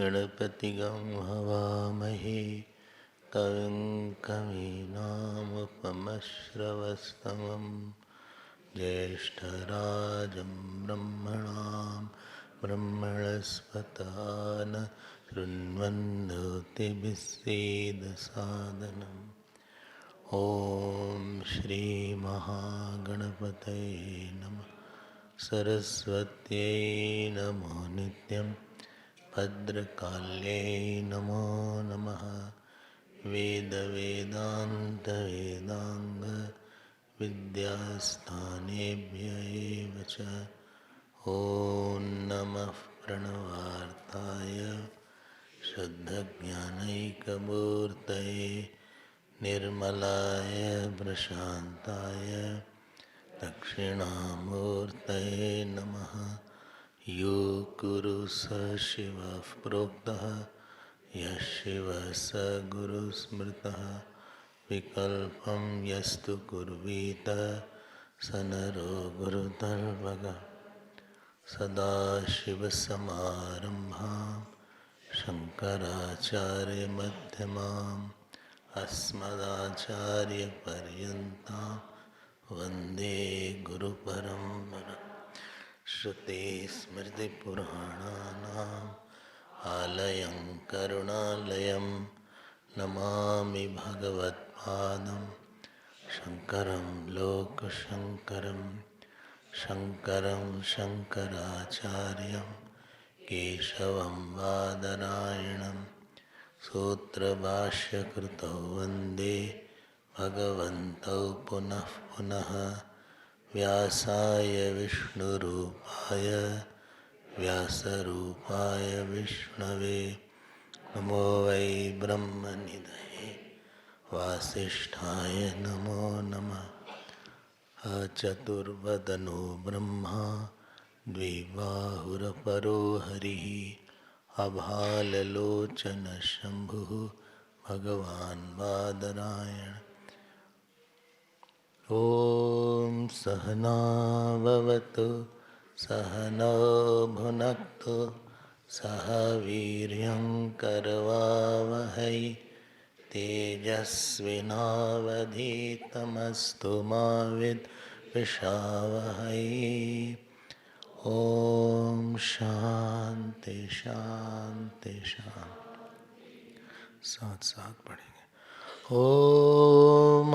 गणपतिगं हवामहे कविं कवीनामुपमश्रवस्तमं ज्येष्ठराजं ब्रह्मणां ब्रह्मणस्पत न शृण्वन्नोतिभिस्सीदसादनम्। ॐ श्री महागणपतये नमः। सरस्वत्यै नमो नित्यं भद्रकाल्यै नमो नमः। वेदान्त विद्यास्थानेभ्य एव च। ॐ नमः प्रणवार्ताय शुद्धज्ञानैकमूर्तये निर्मलाय प्रशान्ताय दक्षिणामूर्तये नमः। यो गुरु स शिवः प्रोक्तः यः शिवः स गुरुस्मृतः। विकल्पं यस्तु कुर्वीत स नरो गुरुतर्वगः। सदाशिवसमारम्भां शङ्कराचार्यमध्यमाम् अस्मदाचार्यपर्यन्तां वन्दे गुरुपरम्परां। श्रुतिस्मृतिपुराणानाम् आलयं करुणालयं नमामि भगवत्पादं शङ्करं लोकशङ्करं। शङ्करं शङ्कराचार्यं केशवं बादरायणं सूत्रभाष्यकृतौ वन्दे भगवन्तौ पुनः पुनः। व्यासाय विष्णुरूपाय व्यासरूपाय विष्णवे नमो वै ब्रह्मनिधये वासिष्ठाय नमो नमः। चतुर्वदनो ब्रह्मा द्विबाहुरपरो हरिः अभाललोचनशम्भुः भगवान् बादरायण। ॐ सहना भवतु सहनौ भुनक्तु सह वीर्यं करवावहै तेजस्विनावधीतमस्तु मा विद्विषावहै। ॐ शान्ति शान्ति शान्ति। साथ साथ पढ़ेंगे। ॐ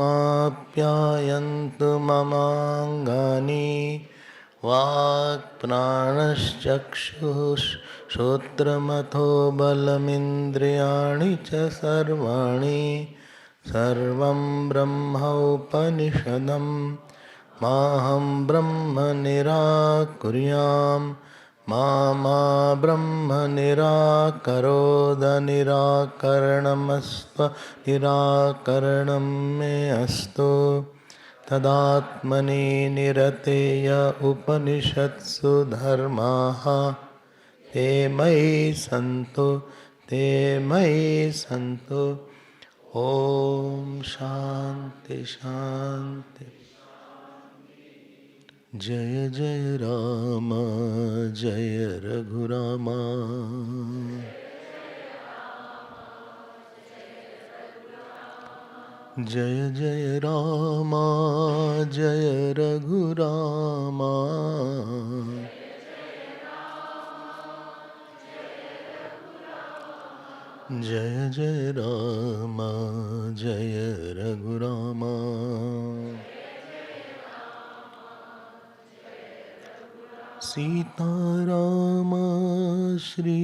आप्यायन्तु ममाङ्गानि वाक्प्राणश्चक्षुश्रोत्रमथो बलमिन्द्रियाणि च सर्वाणि। सर्वं ब्रह्मोपनिषदं माहं ब्रह्म निराकुर्यां मा ब्रह्म निराकरोद। निराकरणमस्त्व निराकरणं मे अस्तु। तदात्मनि निरतेय उपनिषत्सु धर्माः ते मयि सन्तु ते मयि सन्तु। ओम शांति शांति। जय जय राम जय रघुरामा। जय जय राम जय रघुरामा। जय जय राम जय रघुरामा। सीताराम श्री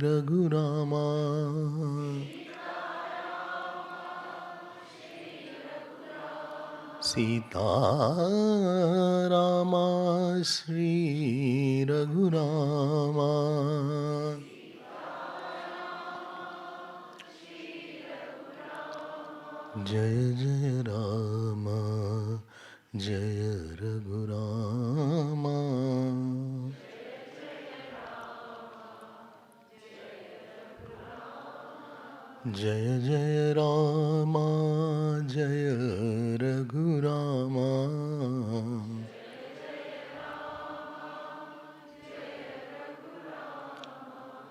रघुरामा। सीताराम श्री रघुरामा। जय जय राम जय रघुरामा। जय जय राम जय रघुरामा।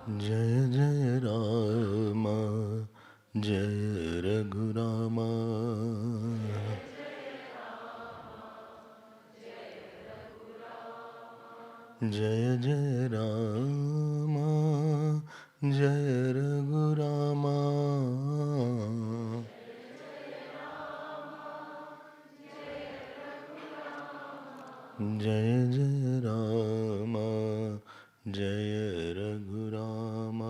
जय जय राम जय रघुरामा जय जय राम जय रघुरामा जय जय राम जय रघुरामा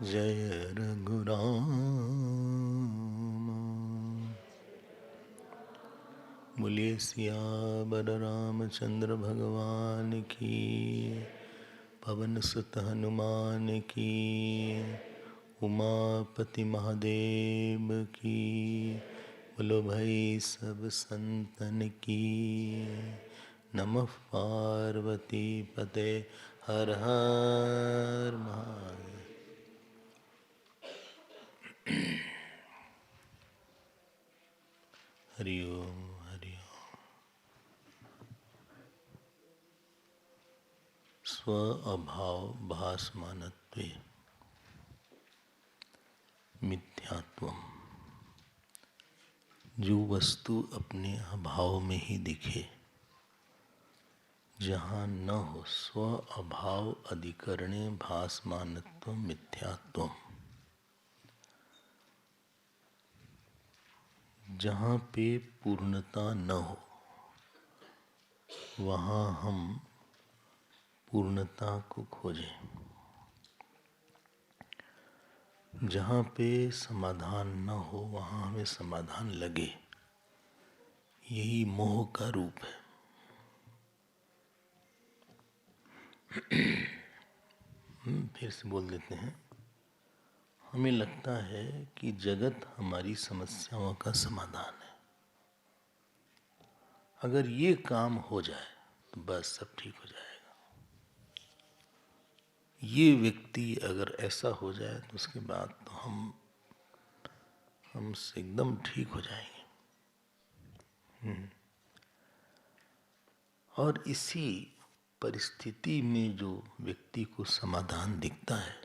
जय रघुरामा। बोलिए सियावर रामचंद्र भगवान की, पवन सुत हनुमान की, उमापति महादेव की। बोलो भाई सब संतन की। नमः पार्वती पते हर हर महादेव। हरि ओम हरि ओम। स्व अभाव भासमानत्वे मिथ्यात्वम। जो वस्तु अपने अभाव में ही दिखे, जहाँ न हो स्व अभाव अधिकरणे भासमानत्व मिथ्यात्व। जहाँ पे पूर्णता न हो वहाँ हम पूर्णता को खोजें। जहाँ पे समाधान न हो वहाँ हमें समाधान लगे। यही मोह का रूप है। फिर से बोल देते हैं। हमें लगता है कि जगत हमारी समस्याओं का समाधान है। अगर ये काम हो जाए तो बस सब ठीक हो जाएगा। ये व्यक्ति अगर ऐसा हो जाए तो उसके बाद तो हम एकदम ठीक हो जाएंगे। और इसी परिस्थिति में जो व्यक्ति को समाधान दिखता है,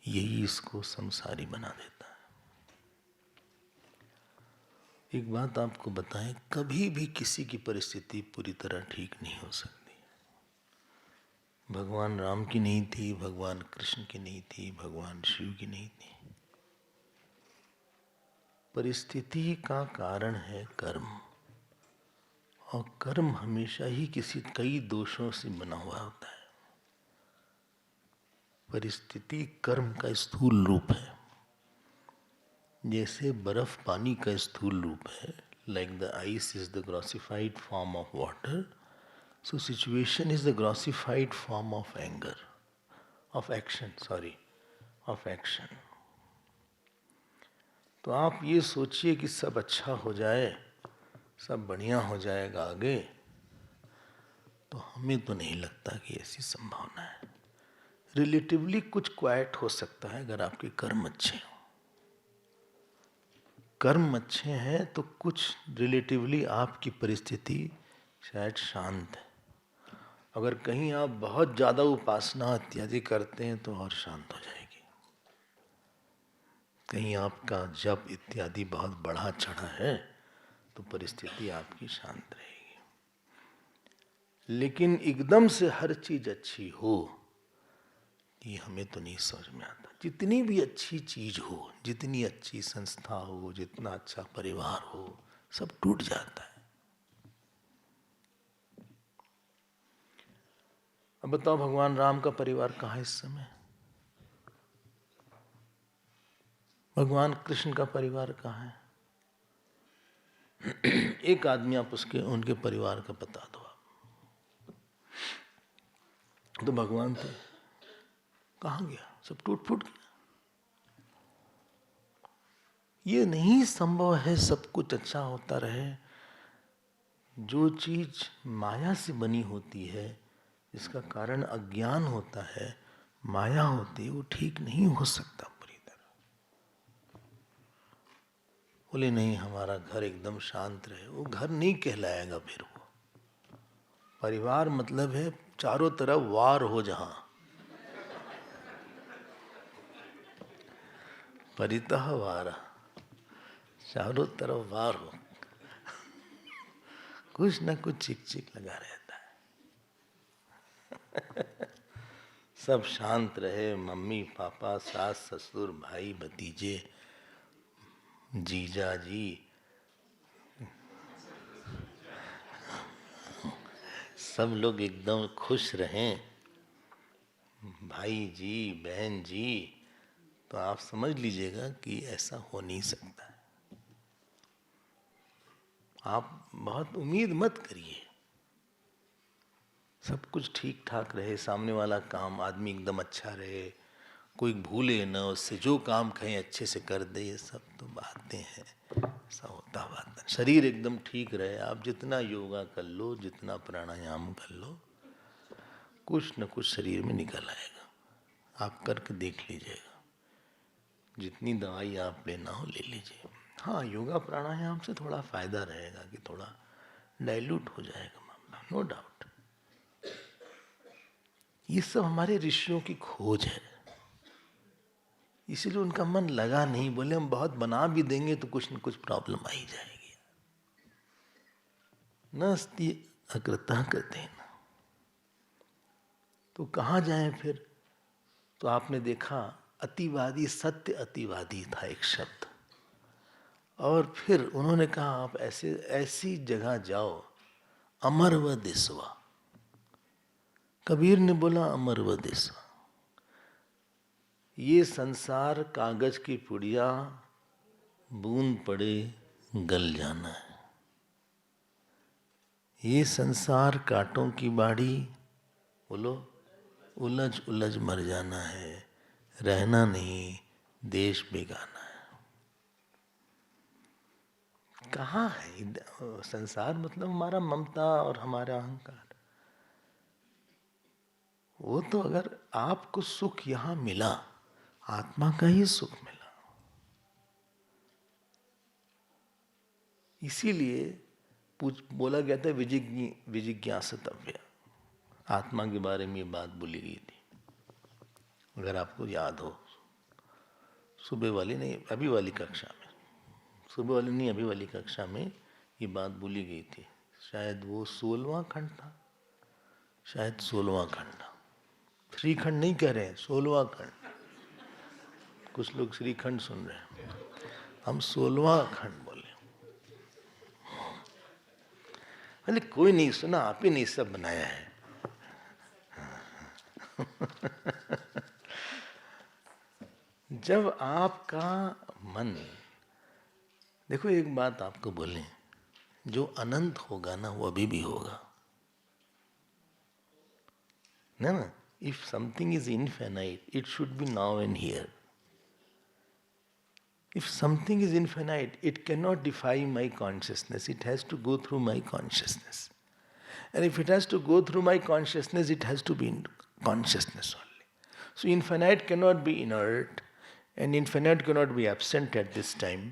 यही इसको संसारी बना देता है। एक बात आपको बताएं, कभी भी किसी की परिस्थिति पूरी तरह ठीक नहीं हो सकती। भगवान राम की नहीं थी, भगवान कृष्ण की नहीं थी, भगवान शिव की नहीं थी। परिस्थिति का कारण है कर्म, और कर्म हमेशा ही कई दोषों से बना हुआ होता है। परिस्थिति कर्म का स्थूल रूप है। जैसे बर्फ पानी का स्थूल रूप है, like the ice is the grossified form of water, so situation is the grossified form of anger, of action. तो आप ये सोचिए कि सब अच्छा हो जाए, सब बढ़िया हो जाएगा आगे, तो हमें तो नहीं लगता कि ऐसी संभावना है। रिलेटिवली कुछ क्वाइट हो सकता है अगर आपके कर्म अच्छे हों। कर्म अच्छे हैं तो कुछ रिलेटिवली आपकी परिस्थिति शायद शांत है। अगर कहीं आप बहुत ज़्यादा उपासना इत्यादि करते हैं तो और शांत हो जाएगी। कहीं आपका जप इत्यादि बहुत बढ़ा चढ़ा है तो परिस्थिति आपकी शांत रहेगी। लेकिन एकदम से हर चीज अच्छी हो, ये हमें तो नहीं समझ में आता। जितनी भी अच्छी चीज हो, जितनी अच्छी संस्था हो, जितना अच्छा परिवार हो, सब टूट जाता है। अब बताओ, भगवान राम का परिवार कहाँ है इस समय? भगवान कृष्ण का परिवार कहाँ है? एक आदमी आप उनके परिवार का बता दो आप, तो भगवान थे, कहाँ गया? सब टूट फूट गया। ये नहीं संभव है सब कुछ अच्छा होता रहे। जो चीज माया से बनी होती है, जिसका कारण अज्ञान होता है, माया होती है, वो ठीक नहीं हो सकता पूरी तरह। बोले नहीं, हमारा घर एकदम शांत रहे, वो घर नहीं कहलाएगा फिर वो। परिवार मतलब है चारों तरफ वार हो जहां, परितः वार, चारों तरफ वार हो, कुछ ना कुछ चिक चिक लगा रहता है। सब शांत रहे, मम्मी पापा सास ससुर भाई भतीजे जीजा जी, सब लोग एकदम खुश रहें, भाई जी बहन जी, तो आप समझ लीजिएगा कि ऐसा हो नहीं सकता है। आप बहुत उम्मीद मत करिए सब कुछ ठीक ठाक रहे, सामने वाला काम आदमी एकदम अच्छा रहे, कोई भूले न, उससे जो काम कहें अच्छे से कर दे, ये सब तो बातें हैं, ऐसा होता बात नहीं। शरीर एकदम ठीक रहे, आप जितना योगा कर लो, जितना प्राणायाम कर लो, कुछ न कुछ शरीर में निकल आएगा। आप करके देख लीजिएगा, जितनी दवाई आप लेना हो ले लीजिए। हाँ, योगा प्राणायाम से थोड़ा फायदा रहेगा कि थोड़ा डाइल्यूट हो जाएगा मामला, नो डाउट। ये सब हमारे ऋषियों की खोज है, इसीलिए उनका मन लगा नहीं। बोले हम बहुत बना भी देंगे तो कुछ न कुछ प्रॉब्लम आ ही जाएगी। न अस्ति अकृतः कहते हैं ना, तो कहाँ जाएं फिर? तो आपने देखा अतिवादी, सत्य अतिवादी था एक शब्द, और फिर उन्होंने कहा आप ऐसे ऐसी जगह जाओ अमर व दिसवा। कबीर ने बोला अमर व दिसवा, ये संसार कागज की पुड़िया, बूंद पड़े गल जाना है। ये संसार कांटों की बाड़ी, बोलो उलझ उलझ मर जाना है, रहना नहीं देश बेगाना है। कहाँ है संसार? मतलब हमारा ममता और हमारा अहंकार। वो तो अगर आपको सुख यहां मिला, आत्मा का ही सुख मिला। इसीलिए बोला गया था विजिज्ञासितव्य, आत्मा के बारे में ये बात बोली गई थी। अगर आपको याद हो, सुबह वाली नहीं अभी वाली कक्षा में, सुबह वाली नहीं अभी वाली कक्षा में ये बात बोली गई थी। शायद वो 16वां खंड था, शायद 16वां खंड था। श्रीखंड नहीं कह रहे हैं, 16वां खंड। कुछ लोग श्रीखंड सुन रहे हैं, हम 16वां खंड बोले। अरे कोई नहीं सुना, आप ही ने सब बनाया है। जब आपका मन, देखो एक बात आपको बोलें, जो अनंत होगा ना वो अभी भी होगा ना। If something is infinite it should be now and here. If something is infinite, it cannot defy my consciousness. It has to go through my consciousness. And if it has to go through my consciousness, it has to be in consciousness only. So infinite cannot be inert, and infinite cannot be absent at this time,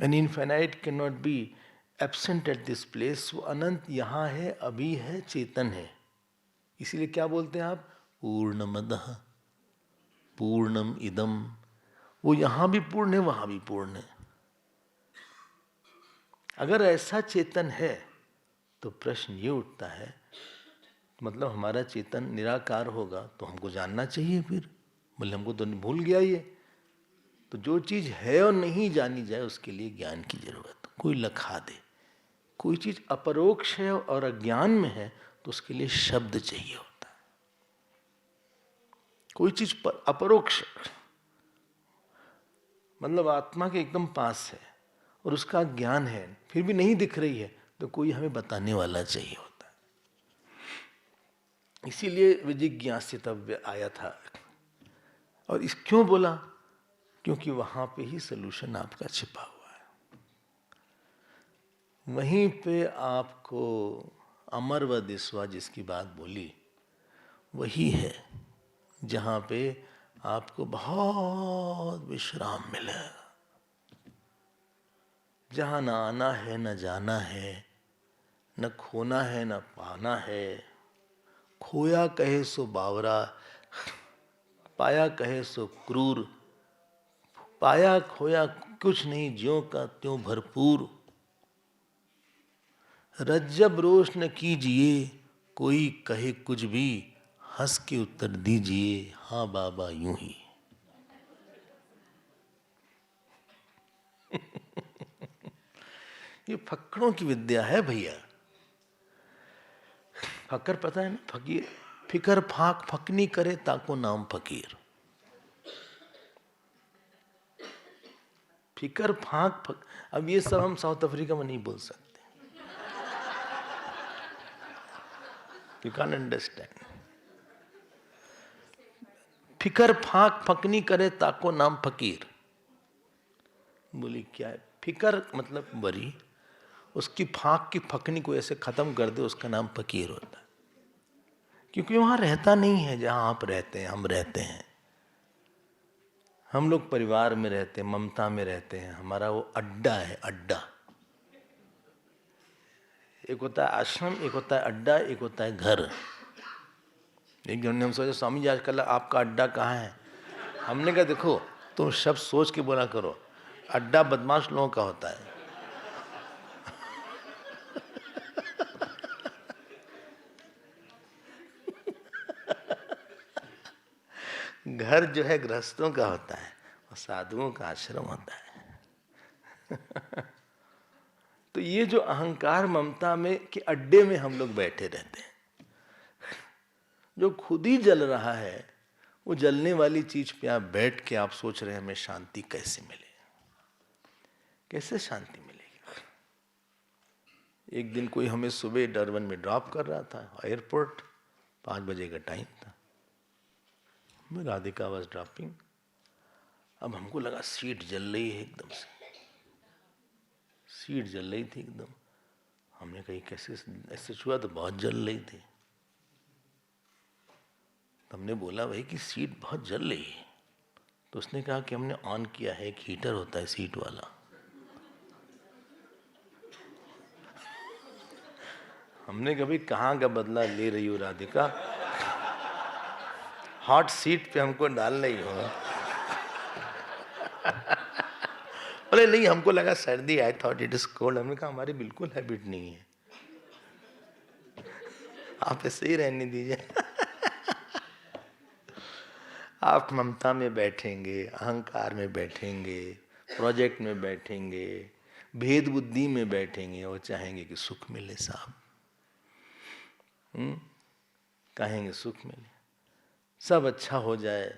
and infinite cannot be absent at this place. So अनंत यहाँ है, अभी है, चेतन है। इसीलिए क्या बोलते हैं आप? पूर्णमदः पूर्णम इदम। वो यहाँ भी पूर्ण है, वहाँ भी पूर्ण है। अगर ऐसा चेतन है तो प्रश्न ये उठता है, मतलब हमारा चेतन निराकार होगा तो हमको जानना चाहिए फिर। बोले हमको तो भूल गया ये। तो जो चीज़ है और नहीं जानी जाए उसके लिए ज्ञान की जरूरत। कोई लखा दे, कोई चीज़ अपरोक्ष है और अज्ञान में है तो उसके लिए शब्द चाहिए होता है। कोई चीज़ अपरोक्ष मतलब आत्मा के एकदम पास है और उसका ज्ञान है, फिर भी नहीं दिख रही है, तो कोई हमें बताने वाला चाहिए होता है। इसीलिए विजिज्ञासितव्य आया था। और इस क्यों बोला? क्योंकि वहां पे ही सलूशन आपका छिपा हुआ है। वहीं पे आपको अमर व दिस्वा जिसकी बात बोली, वही है जहां पे आपको बहुत विश्राम मिलेगा, जहां ना आना है न जाना है, न खोना है न पाना है, खोया कहे सो बावरा, पाया कहे सो क्रूर, पाया खोया कुछ नहीं ज्यों का त्यों भरपूर। रज्जब रोश न कीजिए कोई कहे कुछ भी, हंस के उत्तर दीजिए हाँ बाबा यूं ही। ये फक्कड़ों की विद्या है भैया। फक्कर पता है ना, फकीर, फिकर फाक फकनी करे ताको नाम फकीर। फिकर फाक फक, अब ये सब हम साउथ अफ्रीका में नहीं बोल सकते। You can understand. फिकर फाक फकनी करे ताको नाम फकीर। बोली क्या है? फिकर मतलब वरी, उसकी फाक की फकनी को ऐसे खत्म कर दे, उसका नाम फकीर होता है। क्योंकि वहां रहता नहीं है जहां आप रहते हैं, हम रहते हैं। हम लोग परिवार में रहते हैं, ममता में रहते हैं, हमारा वो अड्डा है, अड्डा। एक होता है आश्रम, एक होता है अड्डा, एक होता है घर। एक जन ने हम सोचा स्वामी जी आजकल आपका अड्डा कहाँ है? हमने कहा देखो तुम शब्द सोच के बोला करो, अड्डा बदमाश लोगों का होता है। घर जो है गृहस्थों का होता है और साधुओं का आश्रम होता है। तो ये जो अहंकार ममता में के अड्डे में हम लोग बैठे रहते हैं, जो खुद ही जल रहा है, वो जलने वाली चीज पे आप बैठ के आप सोच रहे हैं हमें शांति कैसे मिले, कैसे शांति मिलेगी। एक दिन कोई हमें सुबह डरबन में ड्रॉप कर रहा था, एयरपोर्ट, 5 बजे का टाइम था। Radhika was dropping. अब हमको लगा सीट जल रही है एकदम से, सीट जल रही थी एकदम। हमने कही कैसे ऐसे छुआ तो बहुत जल रही थी। हमने बोला भाई कि सीट बहुत जल रही है, तो उसने कहा कि हमने ऑन किया है, एक हीटर होता है सीट वाला। हमने कभी कहाँ का बदला ले रही हो राधिका, हॉट सीट पे हमको डाल रही हो। बोले नहीं हमको लगा सर्दी, I thought it is cold. हमने कहा हमारी बिल्कुल हैबिट नहीं है, आप ऐसे ही रहने दीजिए। आप ममता में बैठेंगे, अहंकार में बैठेंगे, प्रोजेक्ट में बैठेंगे, भेद बुद्धि में बैठेंगे और चाहेंगे कि सुख मिले साहब। कहेंगे सुख मिले, सब अच्छा हो जाए,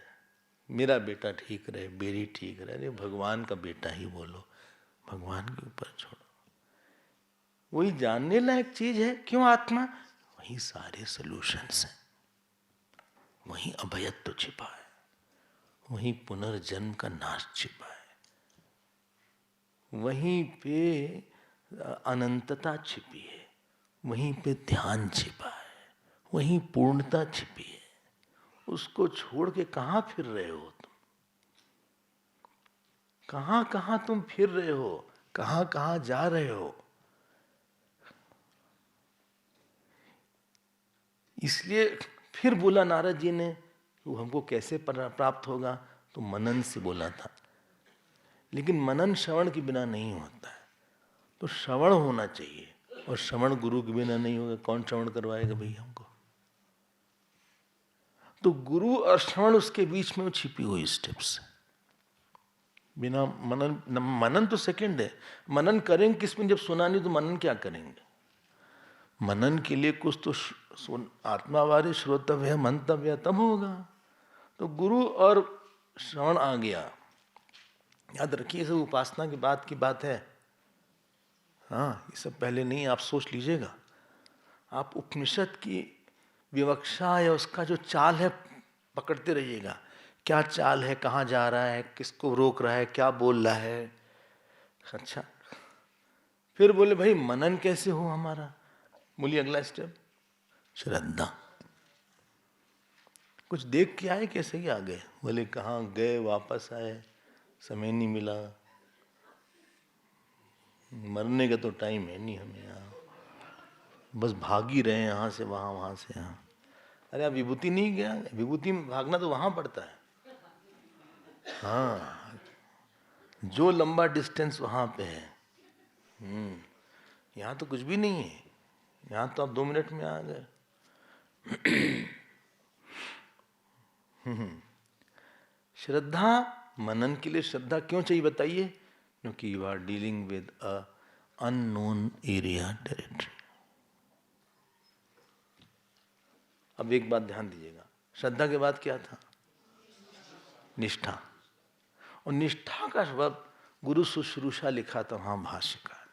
मेरा बेटा ठीक रहे, बेटी ठीक रहे। अरे भगवान का बेटा ही बोलो, भगवान के ऊपर छोड़ो। वही जानने लायक चीज है। क्यों आत्मा? वही सारे सॉल्यूशंस हैं, वही अभयत्व छिपा है, वहीं पुनर्जन्म का नाश छिपा है, वहीं पे अनंतता छिपी है, वहीं पे ध्यान छिपा है, वहीं पूर्णता छिपी है। उसको छोड़ के कहाँ फिर रहे हो तुम? कहाँ कहाँ तुम फिर रहे हो, कहाँ कहाँ जा रहे हो? इसलिए फिर बोला नारद जी ने, वो हमको कैसे प्राप्त होगा? तो मनन से बोला था। लेकिन मनन श्रवण के बिना नहीं होता है, तो श्रवण होना चाहिए, और श्रवण गुरु के बिना नहीं होगा। कौन श्रवण करवाएगा भाई हमको? तो गुरु और श्रवण, उसके बीच में वो छिपी हुई स्टेप्स। बिना मनन, मनन तो सेकंड है। मनन करेंगे किस में? जब सुना नहीं तो मनन क्या करेंगे? मनन के लिए कुछ तो आत्मावारी श्रोतव्य मंतव्य तब होगा। तो गुरु और श्रवण आ गया। याद रखिए, सब उपासना की बात है। हाँ, ये सब पहले नहीं, आप सोच लीजिएगा। आप उपनिषद की विवक्षा या उसका जो चाल है पकड़ते रहिएगा। क्या चाल है, कहाँ जा रहा है, किसको रोक रहा है, क्या बोल रहा है। अच्छा, फिर बोले भाई मनन कैसे हो हमारा? बोलिए अगला स्टेप, श्रद्धा। कुछ देख के आए, कैसे ही आ गए? बोले कहाँ गए, वापस आए, समय नहीं मिला, मरने का तो टाइम है नहीं हमें यहाँ। बस भाग ही रहे हैं यहाँ से वहाँ, वहाँ से यहाँ। अरे आप विभूति नहीं गया, विभूति में भागना तो वहाँ पड़ता है। हाँ, जो लंबा डिस्टेंस वहाँ पे है। यहाँ तो कुछ भी नहीं है, यहाँ तो आप 2 मिनट में आ गए। श्रद्धा, मनन के लिए श्रद्धा क्यों चाहिए बताइए? क्योंकि you are dealing with a unknown area, territory. अब एक बात ध्यान दीजिएगा, श्रद्धा के बाद क्या था? निष्ठा। और निष्ठा का शब्द गुरु शुश्रूषा लिखा था वहां भाष्यकार।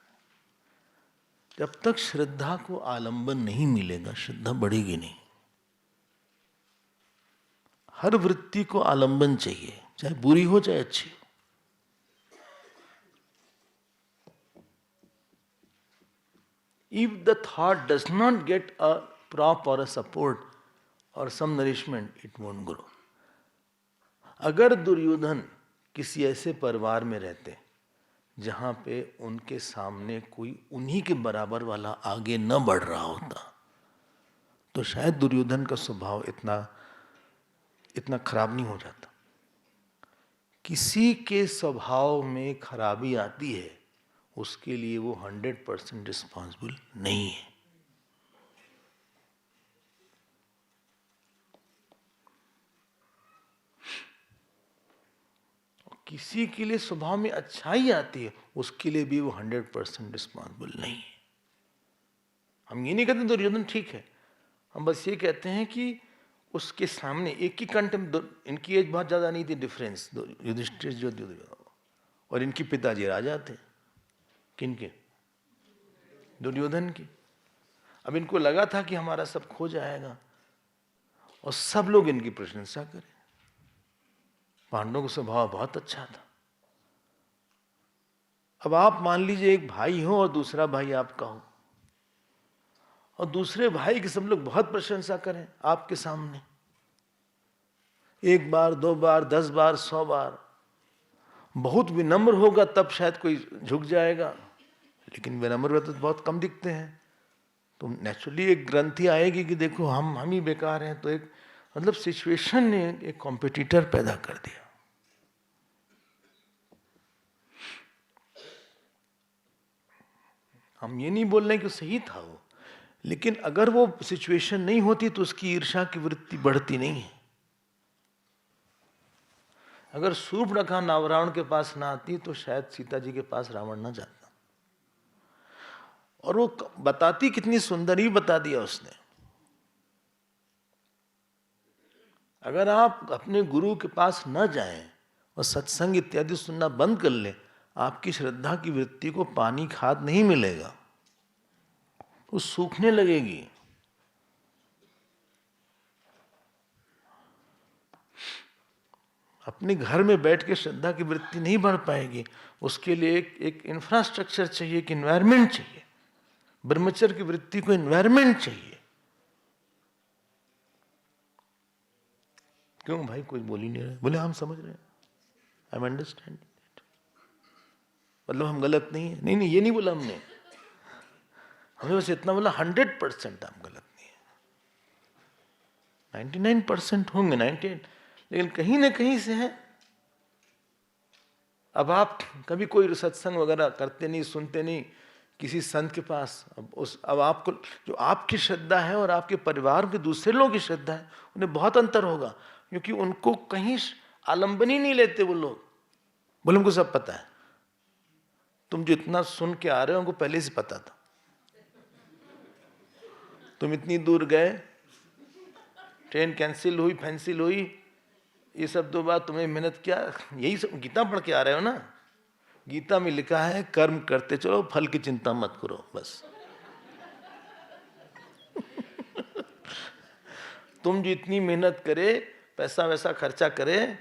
जब तक श्रद्धा को आलंबन नहीं मिलेगा, श्रद्धा बढ़ेगी नहीं। हर वृत्ति को आलंबन चाहिए, चाहे बुरी हो चाहे अच्छी हो। If the thought does not get a prop or a support or some nourishment, it won't grow. अगर दुर्योधन किसी ऐसे परिवार में रहते जहां पे उनके सामने कोई उन्हीं के बराबर वाला आगे न बढ़ रहा होता, तो शायद दुर्योधन का स्वभाव इतना खराब नहीं हो जाता। किसी के स्वभाव में खराबी आती है, उसके लिए वो 100% रिस्पॉन्सिबल नहीं है। किसी के लिए स्वभाव में अच्छाई आती है, उसके लिए भी वो 100% रिस्पॉन्सिबल नहीं है। हम ये नहीं कहते दुर्योधन ठीक है, हम बस ये कहते हैं कि उसके सामने एक ही कंठ में इनकी एज बहुत ज्यादा नहीं थी डिफरेंस, युधिष्ठिर जो और इनके पिताजी राजा थे। किनके? दुर्योधन की। अब इनको लगा था कि हमारा सब खो जाएगा और सब लोग इनकी प्रशंसा करें। पांडवों का स्वभाव बहुत अच्छा था। अब आप मान लीजिए एक भाई हो और दूसरा भाई आपका हो, और दूसरे भाई की सब लोग बहुत प्रशंसा करें आपके सामने, 1 बार 2 बार 10 बार 100 बार। बहुत विनम्र होगा तब शायद कोई झुक जाएगा, लेकिन विनम्र तो बहुत कम दिखते हैं। तो नेचुरली एक ग्रंथि आएगी कि देखो हम ही बेकार हैं। तो एक मतलब सिचुएशन ने एक कॉम्पिटिटर पैदा कर दिया। हम ये नहीं बोल रहे कि सही था वो, लेकिन अगर वो सिचुएशन नहीं होती तो उसकी ईर्ष्या की वृत्ति बढ़ती नहीं है। अगर शूर्पणखा रावण के पास ना आती तो शायद सीता जी के पास रावण ना जाता। और वो बताती कितनी सुंदर ही बता दिया उसने। अगर आप अपने गुरु के पास न जाएं और सत्संग इत्यादि सुनना बंद कर ले, आपकी श्रद्धा की वृत्ति को पानी खाद नहीं मिलेगा, वो सूखने लगेगी। अपने घर में बैठ के श्रद्धा की वृत्ति नहीं बढ़ पाएगी। उसके लिए एक इंफ्रास्ट्रक्चर चाहिए, एक एनवायरमेंट चाहिए। ब्रह्मचर्य की वृत्ति को एनवायरमेंट चाहिए। क्यों भाई कोई बोल ही नहीं रहे? बोले हम समझ रहे हैं, आई एम अंडरस्टैंड इट। मतलब हम गलत नहीं है? नहीं ये नहीं बोला हमने बस इतना बोला 100% हम गलत नहीं है। 99% होंगे, 98, लेकिन कहीं ना कहीं से है। अब आप कभी कोई सत्संग वगैरह करते नहीं, सुनते नहीं किसी संत के पास। अब आपको जो आपकी श्रद्धा है और आपके परिवार के दूसरे लोगों की श्रद्धा है, उन्हें बहुत अंतर होगा, क्योंकि उनको कहीं आलंबन ही नहीं लेते वो लोग। बोले हमको सब पता है। तुम जो इतना सुन के आ रहे हो, उनको पहले से पता था। तुम इतनी दूर गए, ट्रेन कैंसिल हुई, फैंसिल हुई, ये सब 2 बार तुमने मेहनत किया, यही सब गीता पढ़ के आ रहे हो ना। गीता में लिखा है कर्म करते चलो, फल की चिंता मत करो, बस। तुम जो इतनी मेहनत करे, पैसा वैसा खर्चा करे,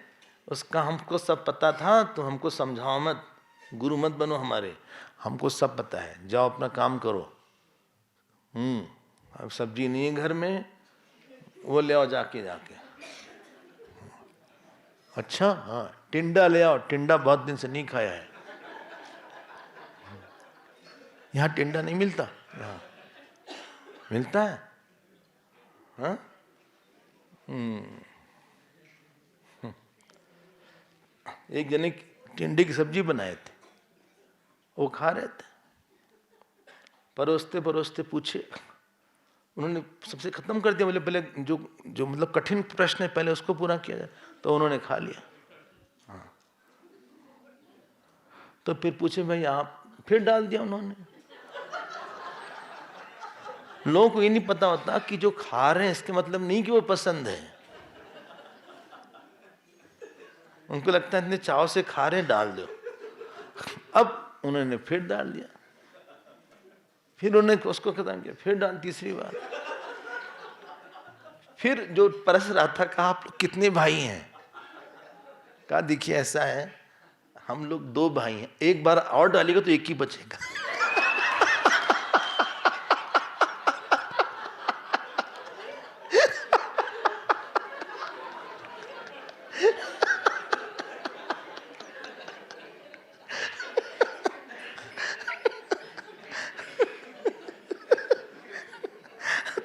उसका हमको सब पता था। तो हमको समझाओ मत, गुरु मत बनो हमारे, हमको सब पता है, जाओ अपना काम करो। अब सब्जी नहीं है घर में, वो ले आओ जाके। अच्छा हाँ, टिंडा ले आओ, टिंडा बहुत दिन से नहीं खाया है। यहाँ टिंडा नहीं मिलता यहाँ। मिलता है? हाँ? एक जने टिंडे की सब्जी बनाए थे, वो खा रहे थे, परोसते परोसते पूछे, उन्होंने सबसे खत्म कर दिया, बोले पहले जो जो मतलब कठिन प्रश्न है पहले उसको पूरा किया जाए, तो उन्होंने खा लिया। हाँ, तो फिर पूछे भाई आप, फिर डाल दिया उन्होंने। लोगों को ये नहीं पता होता कि जो खा रहे हैं इसके मतलब नहीं कि वो पसंद है, उनको लगता है इतने चाव से खा रहे हैं, डाल दो। अब उन्होंने फिर डाल दिया, फिर उन्होंने उसको खत्म किया, फिर डाल, तीसरी बार। फिर जो परस रहा था कहा आप लोग कितने भाई हैं? कहा देखिए ऐसा है, हम लोग 2 भाई हैं, एक बार और डालेगा तो एक ही बचेगा।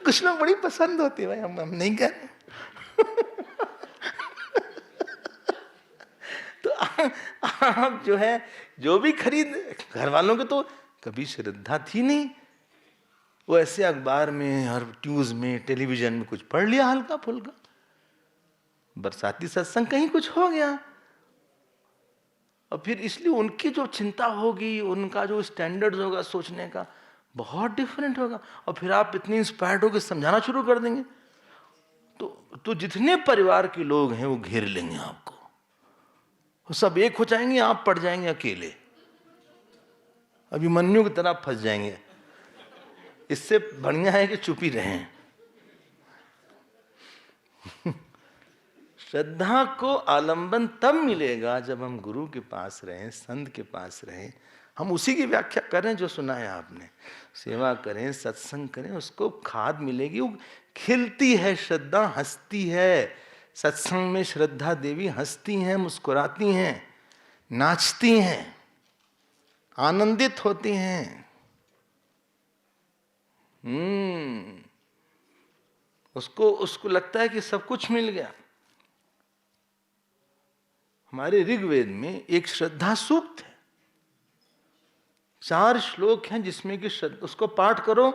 कुछ लोग बड़ी पसंद होती है भाई, हम नहीं कह रहे। तो आप जो है जो भी खरीद, घर वालों के तो कभी श्रद्धा थी नहीं, वो ऐसे अखबार में और न्यूज में टेलीविजन में कुछ पढ़ लिया हल्का फुल्का, बरसाती सत्संग कहीं कुछ हो गया, और फिर इसलिए उनकी जो चिंता होगी, उनका जो स्टैंडर्ड्स होगा सोचने का बहुत डिफरेंट होगा, और फिर आप इतने इंस्पायर्ड होकर समझाना शुरू कर देंगे, तो जितने परिवार के लोग हैं वो घेर लेंगे आपको, वो सब एक हो जाएंगे, आप पड़ जाएंगे अकेले, अभिमन्यु की तरह फंस जाएंगे। इससे बढ़िया है कि चुप ही रहें। श्रद्धा को आलंबन तब मिलेगा जब हम गुरु के पास रहें, संत के पास रहें, हम उसी की व्याख्या करें जो सुना है आपने, सेवा करें, सत्संग करें, उसको खाद मिलेगी, वो खिलती है श्रद्धा, हंसती है। सत्संग में श्रद्धा देवी हंसती हैं, मुस्कुराती हैं, नाचती हैं, आनंदित होती हैं। उसको लगता है कि सब कुछ मिल गया। हमारे ऋग्वेद में एक श्रद्धा सूक्त है, 4 श्लोक हैं जिसमें कि उसको पाठ करो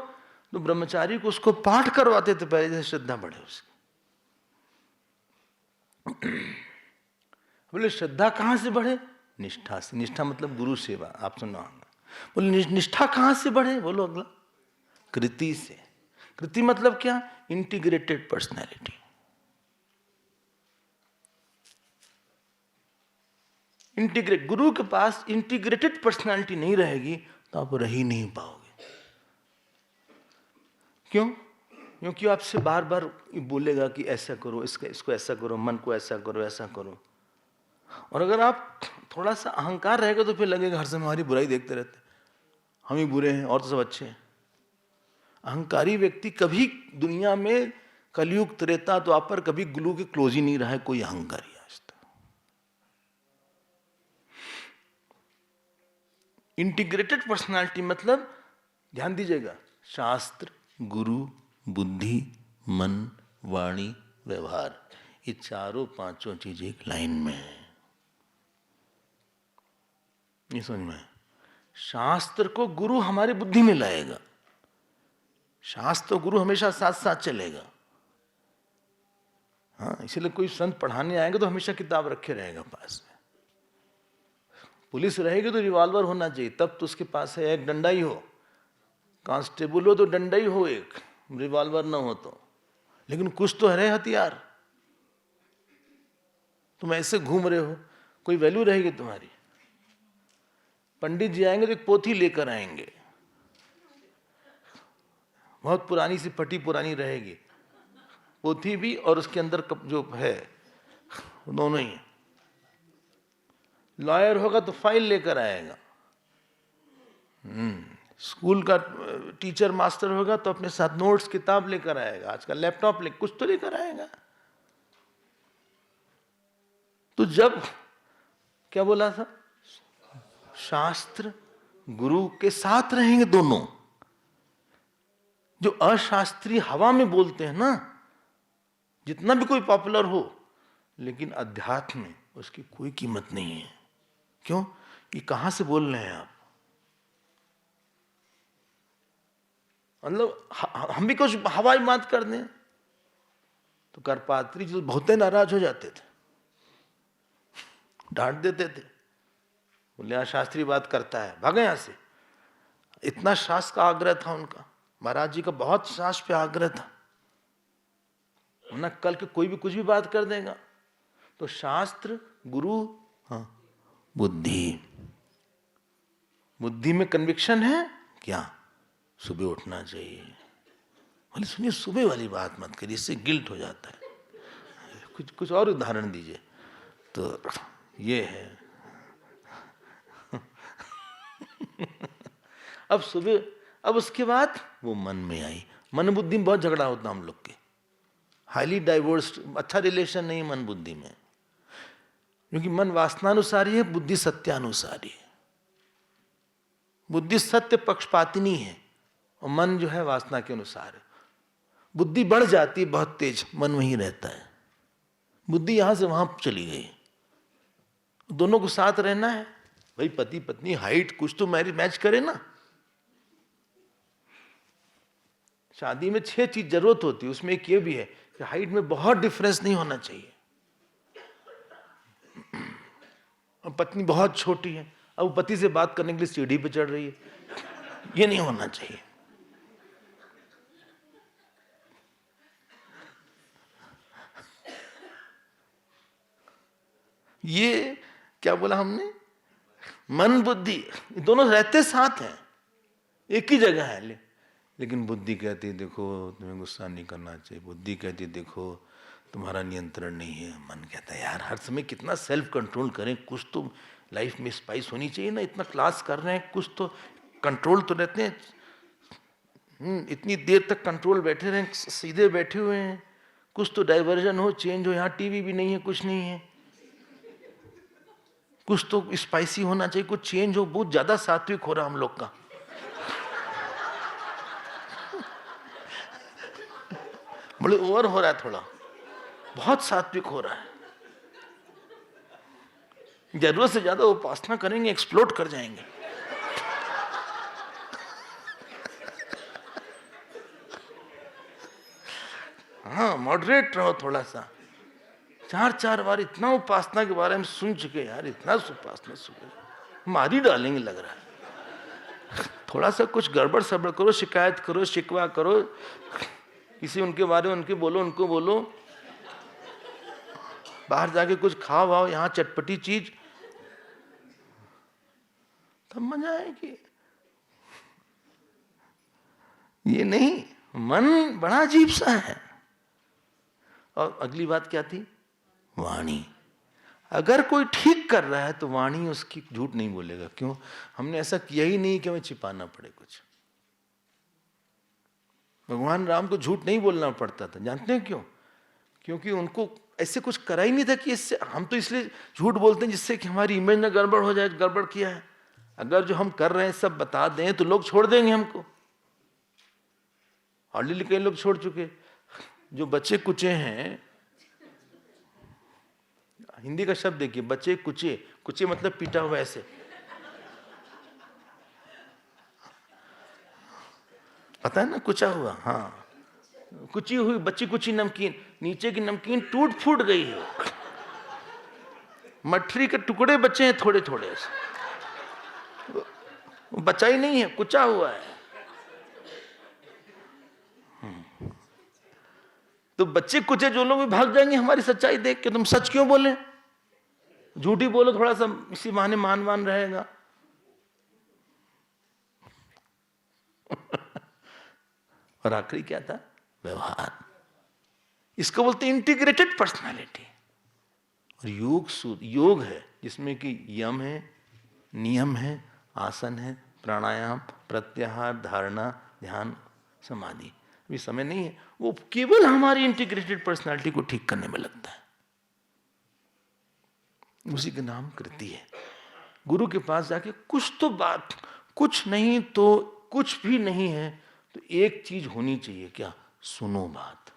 तो ब्रह्मचारी को उसको पाठ करवाते थे पहले, जैसे श्रद्धा बढ़े उसकी। बोले श्रद्धा कहां से बढ़े? निष्ठा से। निष्ठा मतलब गुरु सेवा, आप सुना होगा। बोले निष्ठा कहां से बढ़े? बोलो अगला, कृति से। कृति मतलब क्या? Integrated personality. इंटीग्रेट, गुरु के पास इंटीग्रेटेड पर्सनैलिटी नहीं रहेगी तो आप रह ही नहीं पाओगे। क्यों? क्योंकि आपसे बार बार बोलेगा कि ऐसा करो, इसको ऐसा करो, मन को ऐसा करो, ऐसा करो। और अगर आप थोड़ा सा अहंकार रहेगा तो फिर लगेगा हर समय हमारी बुराई देखते रहते, हम ही बुरे हैं और तो सब अच्छे हैं। अहंकारी व्यक्ति कभी दुनिया में कलयुग त्रेता द्वापर कभी गुरु के क्लोज ही नहीं रहा है कोई अहंकारी आज तक। इंटीग्रेटेड पर्सनालिटी मतलब, ध्यान दीजिएगा, शास्त्र, गुरु, बुद्धि, मन, वाणी, व्यवहार, ये चारों 5 चीजें एक लाइन में है। ये समझ में? शास्त्र को गुरु हमारी बुद्धि में लाएगा, शास्त्र गुरु हमेशा साथ साथ चलेगा। हाँ, इसलिए कोई संत पढ़ाने आएगा तो हमेशा किताब रखे रहेगा पास में। पुलिस रहेगी तो रिवॉल्वर होना चाहिए, तब तो उसके पास है एक डंडा ही हो। कांस्टेबल हो तो डंडा ही हो, एक रिवॉल्वर ना हो तो, लेकिन कुछ तो है हथियार। तुम ऐसे घूम रहे हो, कोई वैल्यू रहेगी तुम्हारी? पंडित जी आएंगे तो एक पोथी लेकर आएंगे, बहुत पुरानी सी फटी पुरानी रहेगी पोथी भी, और उसके अंदर जो है दोनों ही। लॉयर होगा तो फाइल लेकर आएगा, स्कूल का टीचर मास्टर होगा तो अपने साथ नोट्स किताब लेकर आएगा, आजकल लैपटॉप ले, कुछ तो लेकर आएगा। तो जब क्या बोला था, शास्त्र गुरु के साथ रहेंगे दोनों, जो अशास्त्रीय हवा में बोलते हैं ना, जितना भी कोई पॉपुलर हो, लेकिन अध्यात्म में उसकी कोई कीमत नहीं है। क्यों? ये कहां से बोल रहे हैं आप? मतलब हम भी कुछ हवाई बात कर दें तो करपात्री जी बहुत नाराज हो जाते थे, डांट देते थे, बोले यहाँ शास्त्रीय बात करता है, भागे यहां से। इतना शास्त्र का आग्रह था उनका, महाराज जी का बहुत शास्त्र पे आग्रह था, वरना कल के कोई भी कुछ भी बात कर देगा। तो शास्त्र, गुरु, हाँ, बुद्धि। बुद्धि में कन्विक्शन है क्या? सुबह उठना चाहिए। बोले सुनिए, सुबह वाली बात मत करिए, इससे गिल्ट हो जाता है। कुछ और उदाहरण दीजिए। तो ये है अब सुबह, अब उसके बाद वो मन में आई। मन बुद्धि में बहुत झगड़ा होता हम लोग के, हाईली डाइवर्स, अच्छा रिलेशन नहीं मन बुद्धि में, क्योंकि मन वासनानुसारी है, बुद्धि सत्यानुसारी है। बुद्धि सत्य पक्षपातिनी है और मन जो है वासना के अनुसार है। बुद्धि बढ़ जाती है बहुत तेज, मन वहीं रहता है। बुद्धि यहां से वहां चली गई। दोनों को साथ रहना है भाई, पति पत्नी, हाइट कुछ तो मैच करे ना। शादी में 6 चीज जरूरत होती है, उसमें एक ये भी है कि हाइट में बहुत डिफरेंस नहीं होना चाहिए। और पत्नी बहुत छोटी है, अब पति से बात करने के लिए सीढ़ी पे चढ़ रही है, ये नहीं होना चाहिए। ये क्या बोला हमने? मन बुद्धि दोनों रहते साथ हैं, एक ही जगह है। लेकिन बुद्धि कहती है देखो तुम्हें गुस्सा नहीं करना चाहिए, बुद्धि कहती है देखो तुम्हारा नियंत्रण नहीं है। मन कहता है यार हर समय कितना सेल्फ कंट्रोल करें, कुछ तो लाइफ में स्पाइस होनी चाहिए ना। इतना क्लास कर रहे हैं, कुछ तो कंट्रोल तो रहते हैं। इतनी देर तक कंट्रोल बैठे रहे, सीधे बैठे हुए हैं, कुछ तो डाइवर्जन हो, चेंज हो। यहाँ टीवी भी नहीं है, कुछ नहीं है, कुछ तो स्पाइसी होना चाहिए, कुछ चेंज हो। बहुत ज्यादा सात्विक हो रहा हम लोग का। बड़े ओवर हो रहा है, थोड़ा बहुत सात्विक हो रहा है। जरूरत से ज्यादा उपासना करेंगे एक्सप्लोड कर जाएंगे। हाँ, मॉडरेट रहो थोड़ा सा। 4 बार इतना उपासना के बारे में सुन चुके यार, इतना उपासना सुन मार ही डालेंगे लग रहा है। थोड़ा सा कुछ गड़बड़ सड़बड़ करो, शिकायत करो, शिकवा करो, किसी उनके बारे में उनके बोलो, उनको बोलो, बाहर जाके कुछ खाओ वाओ, यहाँ चटपटी चीज, तब मजा आएगी। ये नहीं, मन बड़ा अजीब सा है। और अगली बात क्या थी? वाणी। अगर कोई ठीक कर रहा है तो वाणी उसकी झूठ नहीं बोलेगा। क्यों? हमने ऐसा किया ही नहीं कि हमें छिपाना पड़े कुछ। भगवान राम को झूठ नहीं बोलना पड़ता था, जानते हैं क्यों? क्योंकि उनको ऐसे कुछ करा ही नहीं था कि इससे, हम तो इसलिए झूठ बोलते हैं जिससे कि हमारी इमेज में गड़बड़ हो जाए। गड़बड़ किया है, अगर जो हम कर रहे हैं सब बता दें तो लोग छोड़ देंगे हमको। ऑलरेडी कई लोग छोड़ चुके। जो बच्चे कुचे हैं, हिंदी का शब्द देखिए, बच्चे कुचे। कुचे मतलब पीटा हुआ ऐसे, पता है ना, कुचा हुआ। हाँ, कुची हुई बच्ची, कुची नमकीन, नीचे की नमकीन टूट फूट गई है, मठरी के टुकड़े बचे हैं थोड़े थोड़े ऐसे, बचा ही नहीं है, कुचा हुआ है। तो बच्चे कुचे जो लोग भी भाग जाएंगे हमारी सच्चाई देख के। तुम सच क्यों बोले, झूठी बोलो, थोड़ा सा इसी बहाने मान रहेगा। और आखिरी क्या था? व्यवहार। इसको बोलते इंटीग्रेटेड पर्सनालिटी। और योग है जिसमें कि यम है, नियम है, आसन है, प्राणायाम, प्रत्याहार, धारणा, ध्यान, समाधि। अभी समय नहीं है, वो केवल हमारी इंटीग्रेटेड पर्सनालिटी को ठीक करने में लगता है। उसी का नाम कृति है। गुरु के पास जाके कुछ तो बात, कुछ नहीं तो कुछ भी नहीं है तो एक चीज होनी चाहिए, क्या? सुनो बात।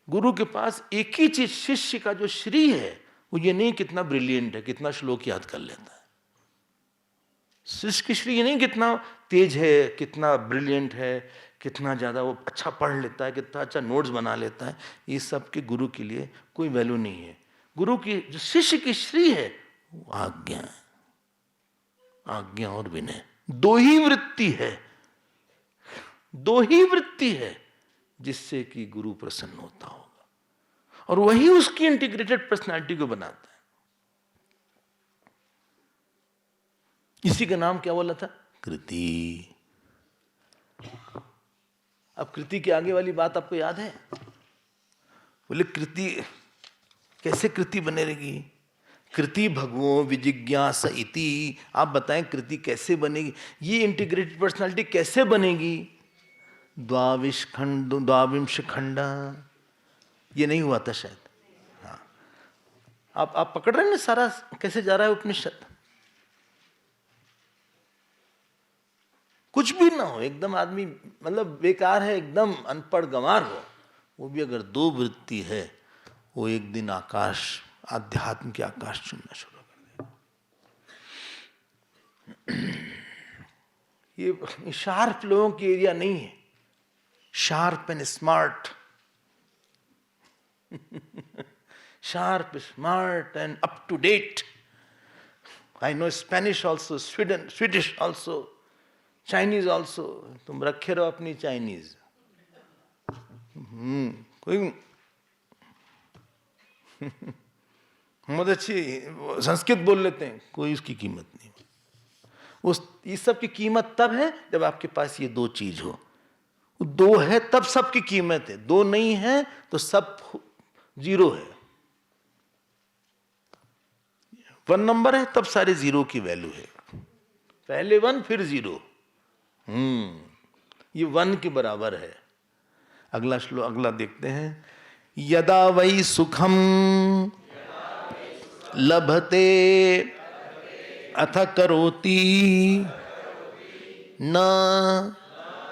गुरु के पास एक ही चीज, शिष्य का जो श्री है वो ये नहीं कितना ब्रिलियंट है, कितना श्लोक याद कर लेता है। शिष्य की श्री ये नहीं कितना तेज है, कितना ब्रिलियंट है, कितना ज्यादा वो अच्छा पढ़ लेता है, कितना अच्छा नोट्स बना लेता है। ये सब के गुरु के लिए कोई वैल्यू नहीं है। गुरु की जो शिष्य की श्री है वो आज्ञा है, आज्ञा और विनय। दो ही वृत्ति है, दो ही वृत्ति है जिससे कि गुरु प्रसन्न होता होगा, और वही उसकी इंटीग्रेटेड पर्सनालिटी को बनाता है। इसी का नाम क्या बोला था? कृति। अब कृति के आगे वाली बात आपको याद है? बोले कृति कैसे कृति बने रहेगी? कृति भगवो विजिज्ञास इति। आप बताएं कृति कैसे बनेगी? ये इंटीग्रेटेड पर्सनालिटी कैसे बनेगी? द्वाविंश खंड, ये नहीं हुआ था शायद। हाँ, आप पकड़ रहे हैं ना सारा कैसे जा रहा है उपनिषद? कुछ भी ना हो, एकदम आदमी मतलब बेकार है, एकदम अनपढ़ गंवार हो, वो भी अगर दो वृत्ति है, वो एक दिन आकाश, आध्यात्म के आकाश चुनना शुरू कर दे। ये शार्प लोगों की एरिया नहीं है, sharp and smart. Sharp, smart and up to date. I know Spanish also, Swedish also, Chinese also. तुम रखे रहो अपनी चाइनीज। कोई बहुत अच्छी संस्कृत बोल लेते हैं, कोई उसकी कीमत नहीं। उस इस सब की कीमत तब है जब आपके पास ये दो चीज हो। दो है तब सबकी कीमत है, दो नहीं है तो सब जीरो है। वन नंबर है तब सारे जीरो की वैल्यू है। पहले वन फिर जीरो। ये वन के बराबर है। अगला श्लोक, अगला देखते हैं। यदा वै सुखम लभते अथ करोति न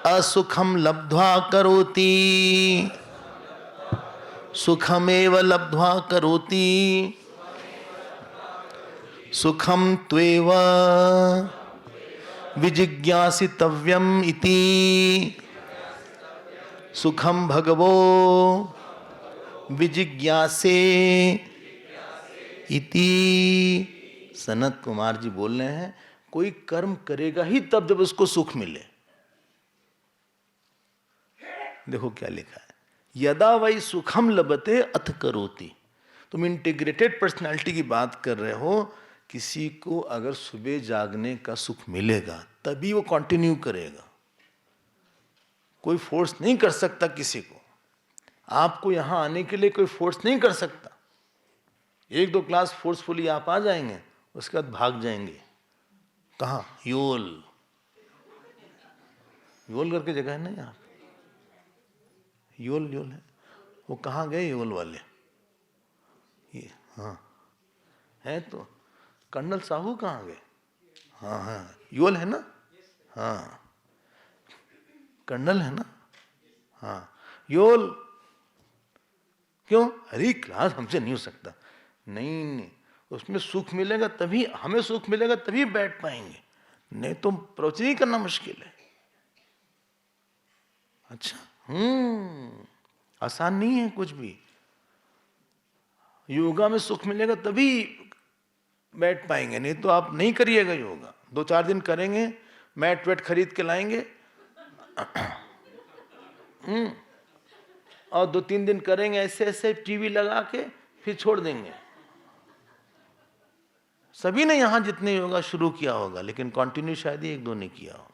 असुखम लब्ध्वा करोति, सुखमेव लब्ध्वा करोति, सुखम त्वेव विजिज्ञासितव्यम इति, सुखम भगवो विजिज्ञासे इति। सनत कुमार जी बोल रहे हैं, कोई कर्म करेगा ही तब जब उसको सुख मिले। देखो क्या लिखा है, यदा वै सुखम लभते अथ करोति। तुम इंटीग्रेटेड पर्सनालिटी की बात कर रहे हो। किसी को अगर सुबह जागने का सुख मिलेगा तभी वो कंटिन्यू करेगा। कोई फोर्स नहीं कर सकता किसी को। आपको यहां आने के लिए कोई फोर्स नहीं कर सकता। एक दो क्लास फोर्सफुली आप आ जाएंगे, उसके बाद भाग जाएंगे। कहाँ? योल। योल करके जगह है ना यहाँ पे, योल योल है। वो कहाँ गए योल वाले? ये हाँ है तो। कर्नल साहू कहाँ गए? हाँ हाँ, योल है ना? हाँ, कर्नल है ना? हाँ, योल। क्यों? अरे क्लास हमसे नहीं हो सकता। नहीं नहीं, उसमें सुख मिलेगा तभी, हमें सुख मिलेगा तभी बैठ पाएंगे, नहीं तो प्रवचन करना मुश्किल है। अच्छा, आसान नहीं है कुछ भी। योगा में सुख मिलेगा तभी बैठ पाएंगे, नहीं तो आप नहीं करिएगा योगा। 2-4 दिन करेंगे, मैट वेट खरीद के लाएंगे और 2-3 दिन करेंगे ऐसे ऐसे टीवी लगा के, फिर छोड़ देंगे। सभी ने यहां जितने योगा शुरू किया होगा, लेकिन कंटिन्यू शायद ही 1-2 ने किया हो।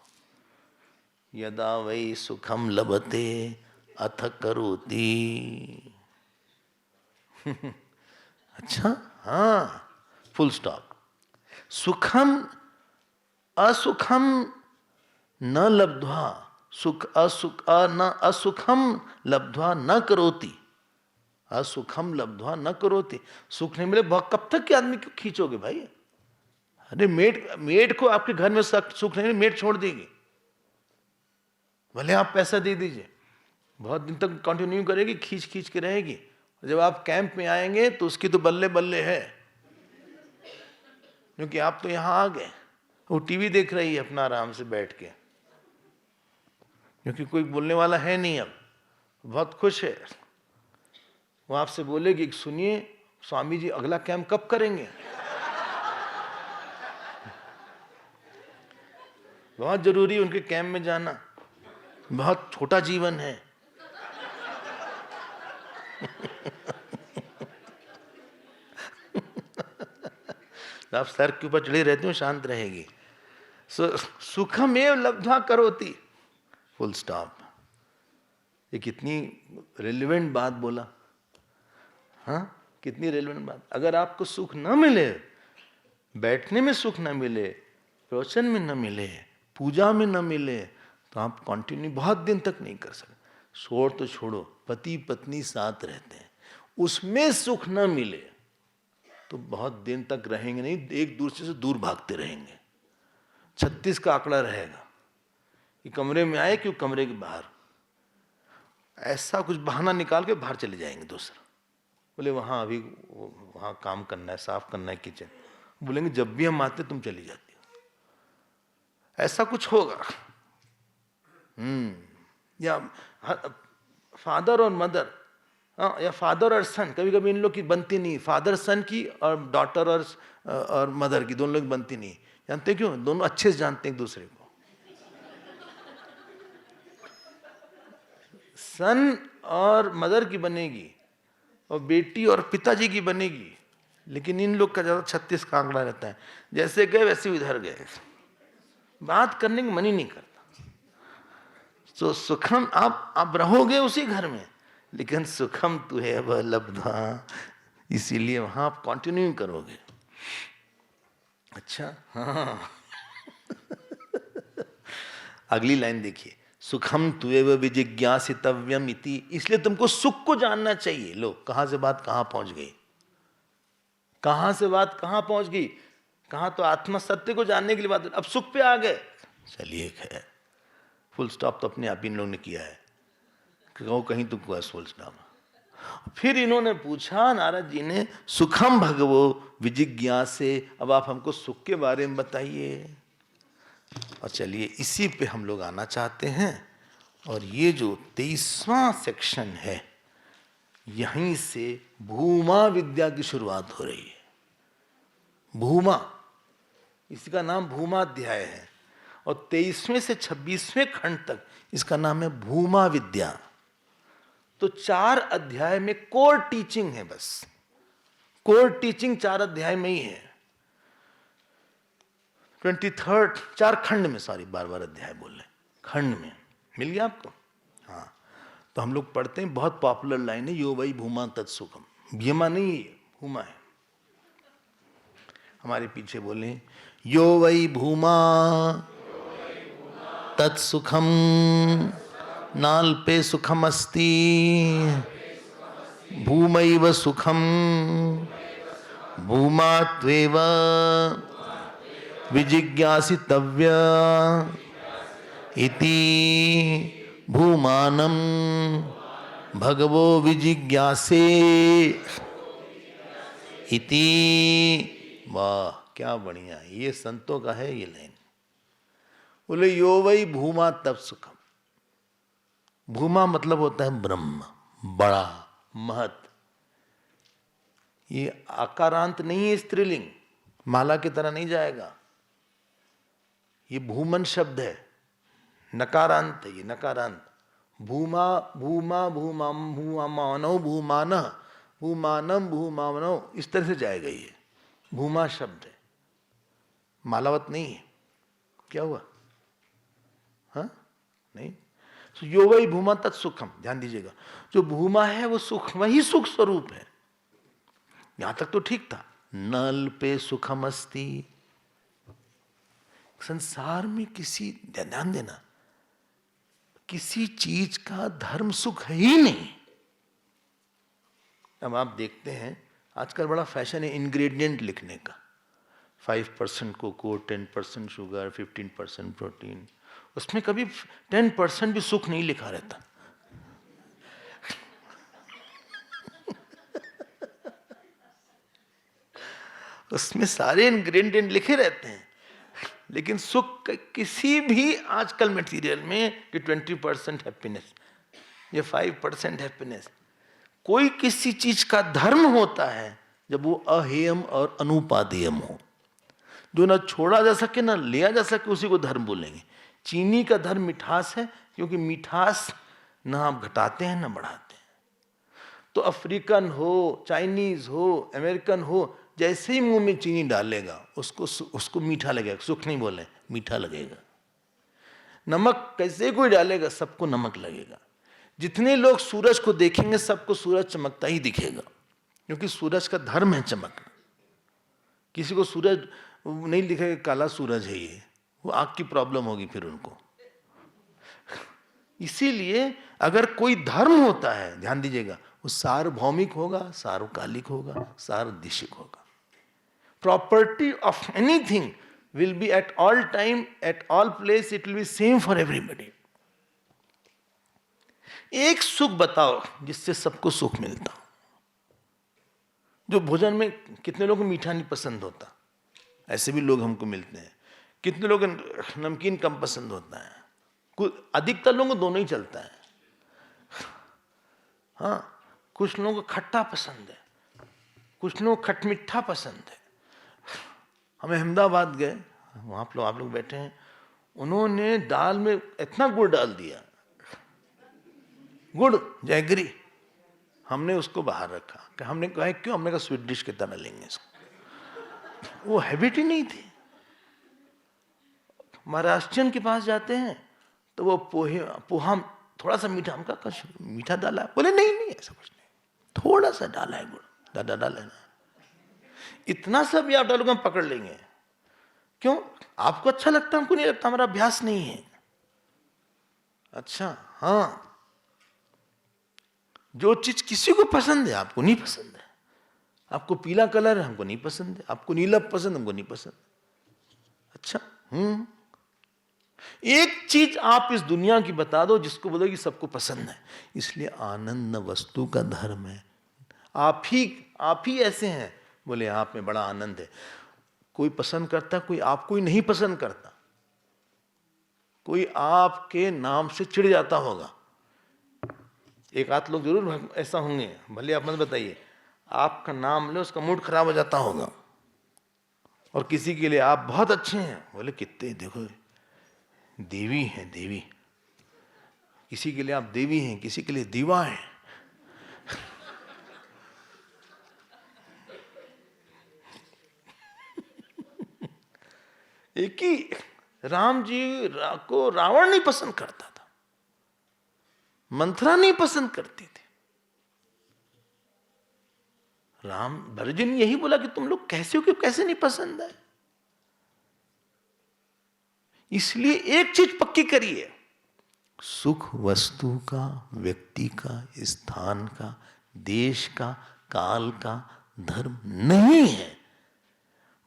यदा वै सुखम लभते अथ करोति। अच्छा, हाँ, फुल स्टॉप। सुखम असुखम न लब्ध्वा, सुख असुख न असुखम लब्ध्वा न करोति, असुखम लब्ध्वा न करोति। सुख नहीं मिले कब तक के आदमी क्यों खींचोगे भाई? अरे मेड को आपके घर में सुख नहीं, मेड छोड़ देगी। भले आप पैसा दे दीजिए, बहुत दिन तक कंटिन्यू करेगी, खींच खींच के रहेगी। जब आप कैंप में आएंगे तो उसकी तो बल्ले बल्ले है, क्योंकि आप तो यहाँ आ गए। वो टीवी देख रही है अपना आराम से बैठ के, क्योंकि कोई बोलने वाला है नहीं, अब बहुत खुश है। वो आपसे बोलेगी सुनिए स्वामी जी अगला कैंप कब करेंगे। बहुत जरूरी उनके कैंप में जाना, बहुत छोटा जीवन है। आप सर के ऊपर चढ़े रहते हो, शांत रहेगी। सुखमेव लब्ध्वा करोति, फुल स्टॉप। ये कितनी रेलिवेंट बात बोला, हाँ कितनी रेलिवेंट बात। अगर आपको सुख न मिले, बैठने में सुख न मिले, प्रवचन में न मिले, पूजा में न मिले, तो आप कंटिन्यू बहुत दिन तक नहीं कर सकते। छोड़ तो छोड़ो, पति पत्नी साथ रहते हैं, उसमें सुख न मिले तो बहुत दिन तक रहेंगे नहीं, एक दूसरे से दूर भागते रहेंगे। 36 का आंकड़ा रहेगा कि कमरे में आए, क्यों कमरे के बाहर, ऐसा कुछ बहाना निकाल के बाहर चले जाएंगे। दूसरा बोले वहां अभी वहां काम करना है, साफ करना है किचन, बोलेंगे जब भी हम आते तुम चली जाती हो। ऐसा कुछ होगा। या फादर और मदर, या फादर और सन, कभी कभी इन लोग की बनती नहीं, फादर सन की और डॉटर और मदर की, दोनों लोग बनती नहीं। जानते क्यों? दोनों अच्छे से जानते हैं एक दूसरे को। सन और मदर की बनेगी और बेटी और पिताजी की बनेगी, लेकिन इन लोग का ज्यादा 36 का आंकड़ा रहता है। जैसे गए वैसे उधर गए, बात करने का मन ही नहीं करता। तो सुखम आप रहोगे उसी घर में, लेकिन सुखम तुहे वह लब्धा, इसीलिए वहां आप कंटिन्यू करोगे। अच्छा हाँ। अगली लाइन देखिए, सुखम तुएव विजिज्ञासितव्यम इति, इसलिए तुमको सुख को जानना चाहिए। लो कहां से बात कहां पहुंच गई, कहां से बात कहां पहुंच गई। कहां तो आत्मा सत्य को जानने के लिए बात, अब सुख पे आ गए। चलिए खैर, फुल स्टॉप तो अपने आप इन लोग ने किया है, कहीं तो हुआ फुल स्टॉप। फिर इन्होंने पूछा नारद जी ने, सुखम भगवो विजिज्ञासे, अब आप हमको सुख के बारे में बताइए। और चलिए इसी पे हम लोग आना चाहते हैं। और ये जो 23वां सेक्शन है, यहीं से भूमा विद्या की शुरुआत हो रही है। भूमा, इसका नाम भूमा अध्याय है, और 23वें से 26वें खंड तक इसका नाम है भूमा विद्या। तो 4 अध्याय में कोर टीचिंग है, बस कोर टीचिंग 4 अध्याय में ही है। 23rd 4 खंड में, सॉरी बार अध्याय बोल रहे, खंड में मिल गया आपको। हाँ, तो हम लोग पढ़ते हैं, बहुत पॉपुलर लाइन है, यो वही भूमा तत्सुखम। भीमा नहीं है, भूमा है। हमारे पीछे बोले, यो वही भूमा तत्सुखम नाल्पे सुखम अस्ति भूमैव सुखम भूमा त्वेव विजिज्ञासितव्य इति भूमानं भगवो विजिज्ञासे इति। वाह क्या बढ़िया, ये संतों का है ये लाइन। बोले यो वही भूमा तब सुखम। भूमा मतलब होता है ब्रह्म, बड़ा, महत। ये आकारांत नहीं है, स्त्रीलिंग, माला की तरह नहीं जाएगा। ये भूमन शब्द है, नकारांत है, ये नकारांत। भूमा भूमा भूमाम भूमानो भूमान भूमानम भूमानो, इस तरह से जाएगा। ये भूमा शब्द है, मालावत नहीं है। क्या हुआ? हाँ नहीं। तो यो वही भूमा तत्सुखम, ध्यान दीजिएगा, जो भूमा है वो सुख, वही सुख स्वरूप है। यहां तक तो ठीक था, नल पे सुखम अस्ति। संसार में किसी, ध्यान देना, किसी चीज का धर्म सुख है ही नहीं। अब आप देखते हैं आजकल बड़ा फैशन है इंग्रेडिएंट लिखने का, 5% कोको, 10% शुगर, 15% प्रोटीन। उसमें कभी 10% भी सुख नहीं लिखा रहता। उसमें सारे इंग्रेडिएंट लिखे रहते हैं, लेकिन सुख किसी भी आजकल मटेरियल में कि 20% हैप्पीनेस या 5% हैप्पीनेस। कोई किसी चीज का धर्म होता है जब वो अहेयम और अनुपादेयम हो, जो ना छोड़ा जा सके ना लिया जा सके, उसी को धर्म बोलेंगे। चीनी का धर्म मिठास है, क्योंकि मिठास ना आप घटाते हैं ना बढ़ाते हैं। तो अफ्रीकन हो, चाइनीज हो, अमेरिकन हो, जैसे ही मुंह में चीनी डालेगा उसको मीठा लगेगा। सुख नहीं बोले, मीठा लगेगा। नमक कैसे कोई डालेगा, सबको नमक लगेगा। जितने लोग सूरज को देखेंगे सबको सूरज चमकता ही दिखेगा, क्योंकि सूरज का धर्म है चमकना। किसी को सूरज नहीं दिखेगा काला सूरज है ये, वो आँख की प्रॉब्लम होगी फिर उनको। इसीलिए अगर कोई धर्म होता है, ध्यान दीजिएगा, वो सार्वभौमिक होगा, सार्वकालिक होगा, सार्वदेशिक होगा। Property of anything will be at all time, at all place, it will be same for everybody. एक सुख बताओ जिससे सबको सुख मिलता हो। जो भोजन में कितने लोगों को मीठा नहीं पसंद होता, ऐसे भी लोग हमको मिलते हैं। कितने लोग नमकीन कम पसंद होता है, अधिकतर लोगों को दोनों ही चलता है। हाँ, कुछ लोगों को खट्टा पसंद है, कुछ लोगों को खटमिठा पसंद है। हम अहमदाबाद गए, वहाँ आप लोग बैठे हैं, उन्होंने दाल में इतना गुड़ डाल दिया, गुड़ जैगरी। हमने उसको बाहर रखा कि हमने कहा क्यों, हमने कहा स्वीट डिश की तरह लेंगे इसको। वो हैबिट ही नहीं थी। महाराष्ट्रियन के पास जाते हैं तो वो पोहा थोड़ा सा मीठा, हमका कुछ मीठा डाला है, बोले नहीं नहीं ऐसा कुछ नहीं, थोड़ा सा डाला है गुड़, दादा डाला है ना। इतना सा भी आप डालोगे हम पकड़ लेंगे। क्यों? आपको अच्छा लगता है, हमको नहीं लगता, हमारा अभ्यास नहीं है। अच्छा, हाँ, जो चीज किसी को पसंद है आपको नहीं पसंद है। आपको पीला कलर है, हमको नहीं पसंद है। आपको नीला पसंद, हमको नहीं पसंद। अच्छा, एक चीज आप इस दुनिया की बता दो जिसको बोलो कि सबको पसंद है। इसलिए आनंद वस्तु का धर्म है। आप ही ऐसे हैं, बोले आप में बड़ा आनंद है। कोई पसंद करता, कोई आपको ही नहीं पसंद करता। कोई आपके नाम से चिढ़ जाता होगा। एक आध लोग जरूर ऐसा होंगे, भले आप मत बताइए, आपका नाम ले उसका मूड खराब हो जाता होगा। और किसी के लिए आप बहुत अच्छे हैं, बोले कितने देखो देवी हैं, देवी। किसी के लिए आप देवी हैं, किसी के लिए दीवा है। एक ही राम जी को रावण नहीं पसंद करता था, मंथरा नहीं पसंद करती थी। राम भरत जी ने यही बोला कि तुम लोग कैसे हो, कि कैसे नहीं पसंद है। इसलिए एक चीज पक्की करिए, सुख वस्तु का, व्यक्ति का, स्थान का, देश का, काल का धर्म नहीं है।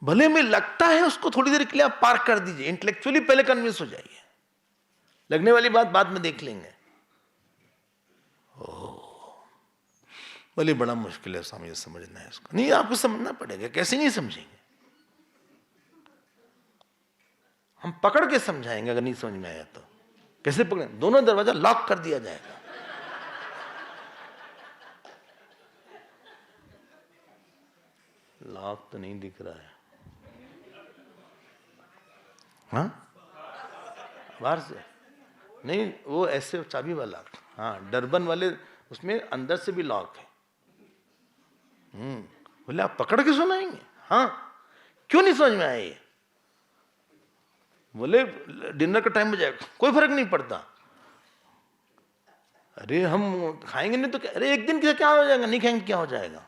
भले में लगता है उसको थोड़ी देर के लिए आप पार कर दीजिए, इंटेलेक्चुअली पहले कन्विंस हो जाइए। लगने वाली बात बाद में देख लेंगे। भले बड़ा मुश्किल है स्वामी समझना है इसको। नहीं, आपको समझना पड़ेगा। कैसे नहीं समझेंगे? हम पकड़ के समझाएंगे। अगर नहीं समझ में आया तो कैसे पकड़े? दोनों दरवाजा लॉक कर दिया जाएगा। लॉक तो नहीं दिख रहा है। हाँ, बाहर से नहीं, वो ऐसे चाबी वाला। हाँ, डरबन वाले उसमें अंदर से भी लॉक है। बोले आप पकड़ के सुनाएंगे? हाँ, क्यों नहीं समझ में आया ये? बोले डिनर का टाइम हो जाएगा, कोई फर्क नहीं पड़ता। अरे हम खाएंगे नहीं तो क्या? अरे एक दिन क्या हो जाएगा, नहीं खाएंगे क्या हो जाएगा?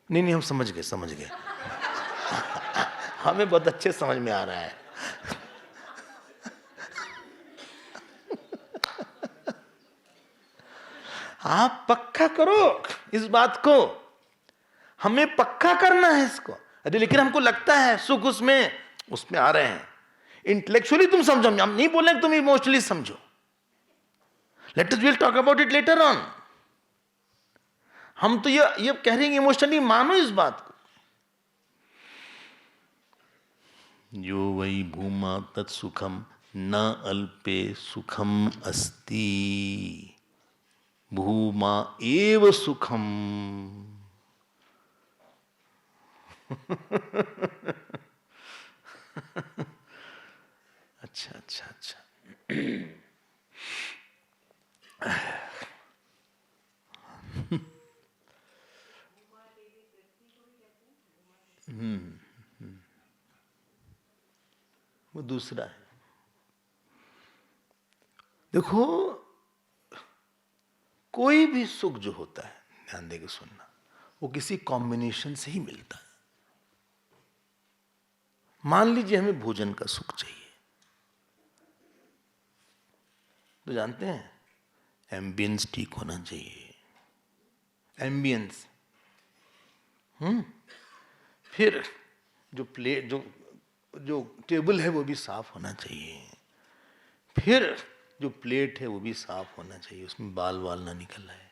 नहीं नहीं, हम समझ गए हमें बहुत अच्छे समझ में आ रहा है। आप पक्का करो इस बात को, हमें पक्का करना है इसको। अरे लेकिन हमको लगता है सुख उसमें आ रहे हैं। इंटेलेक्चुअली तुम समझो, हम नहीं बोले तुम इमोशनली समझो। Let us will talk about it later on. हम तो ये कह रहे हैं इमोशनली मानो इस बात को। यो वै भूमा तत्सुखम न अल्पे सुखम अस्ति, भूमा एव सुखम। अच्छा अच्छा अच्छा। वो दूसरा है। देखो, कोई भी सुख जो होता है, ध्यान देके सुनना, वो किसी कॉम्बिनेशन से ही मिलता है। मान लीजिए हमें भोजन का सुख चाहिए, तो जानते हैं एम्बियंस ठीक होना चाहिए। एम्बियंस, फिर जो प्लेट जो टेबल है वो भी साफ होना चाहिए। फिर जो प्लेट है वो भी साफ होना चाहिए, उसमें बाल वाल ना निकल आए।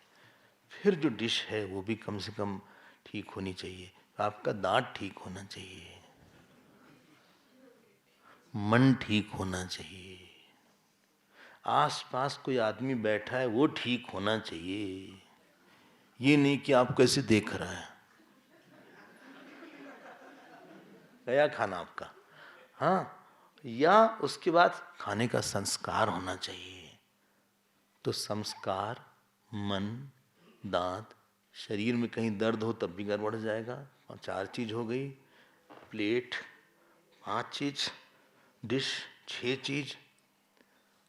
फिर जो डिश है वो भी कम से कम ठीक होनी चाहिए। आपका दांत ठीक होना चाहिए, मन ठीक होना चाहिए, आसपास कोई आदमी बैठा है वो ठीक होना चाहिए। ये नहीं कि आप कैसे देख रहा है, गया खाना आपका, हाँ। या उसके बाद खाने का संस्कार होना चाहिए। तो संस्कार, मन, दांत, शरीर में कहीं दर्द हो तब भी गड़बड़ जाएगा। और 4 चीज हो गई, प्लेट 5 चीज, डिश 6 चीज,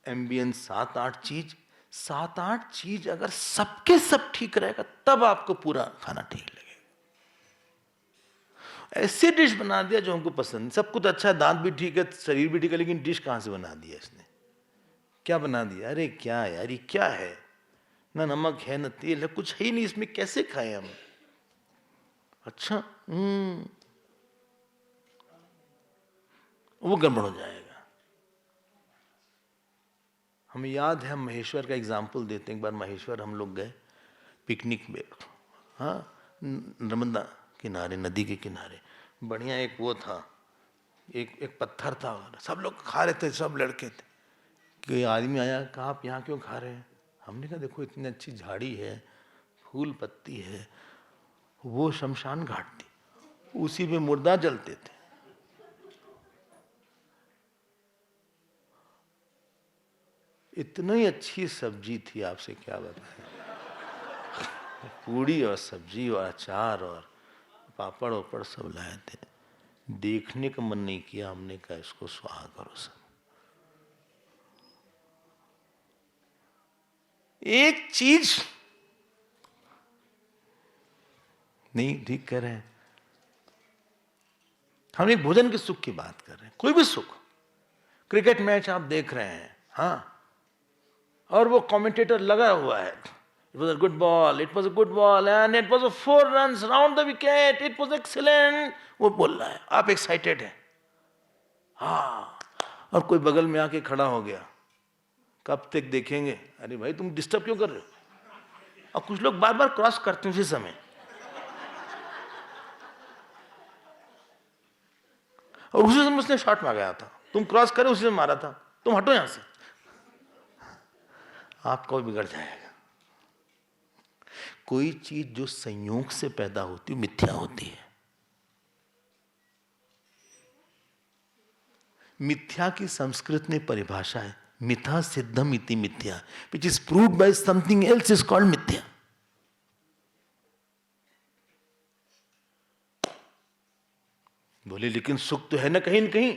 एम्बियंस 7-8 चीज। 7-8 चीज अगर सबके सब ठीक रहेगा तब आपको पूरा खाना ठीक लगेगा। ऐसे डिश बना दिया जो हमको पसंद, सब कुछ अच्छा है, दांत भी ठीक है, शरीर भी ठीक है, लेकिन डिश कहां से बना दिया इसने, क्या बना दिया? अरे क्या यार, ये क्या है, ना नमक है ना तेल है, कुछ है ही नहीं इसमें, कैसे खाएं हम? अच्छा, वो गड़बड़ हो जाएगा। हमें याद है, हम महेश्वर का एग्जाम्पल देते हैं। एक बार महेश्वर हम लोग गए पिकनिक में, हाँ, नर्मदा किनारे, नदी के किनारे। बढ़िया एक वो था, एक पत्थर था, सब लोग खा रहे थे, सब लड़के थे। कोई आदमी आया, कहा आप यहाँ क्यों खा रहे हैं? हमने कहा देखो इतनी अच्छी झाड़ी है, फूल पत्ती है, वो शमशान घाट थी, उसी में मुर्दा जलते थे। इतनी अच्छी सब्जी थी, आपसे क्या बताएं। पूड़ी और सब्जी और अचार और पापड़ वापड़ सब लाए थे। देखने का मन नहीं किया, हमने कहा इसको स्वाहा करो सब। एक चीज नहीं ठीक कर रहे हैं। हम एक भोजन के सुख की बात कर रहे हैं, कोई भी सुख। क्रिकेट मैच आप देख रहे हैं, हाँ, और वो कमेंटेटर लगा हुआ है, it was a good ball, it was a good ball and it was a 4 runs round the wicket, it was excellent, वो बोल रहा है, आप एक्साइटेड हैं, हाँ। और कोई बगल में आके खड़ा हो गया, कब तक देखेंगे? अरे भाई तुम डिस्टर्ब क्यों कर रहे हो? और कुछ लोग बार बार क्रॉस करते हैं उसी समय, और उसी समय उसने शॉट मारा था, तुम क्रॉस करे उसी समय मारा था, तुम हटो यहां से, आपका भी बिगड़ जाएगा। कोई चीज जो संयोग से पैदा होती है मिथ्या होती है। मिथ्या की संस्कृत में परिभाषा है मिथा सिद्धम इति मिथ्या, which is proved bye something else is called मिथ्या। बोले लेकिन सुख तो है ना कहीं कहीं,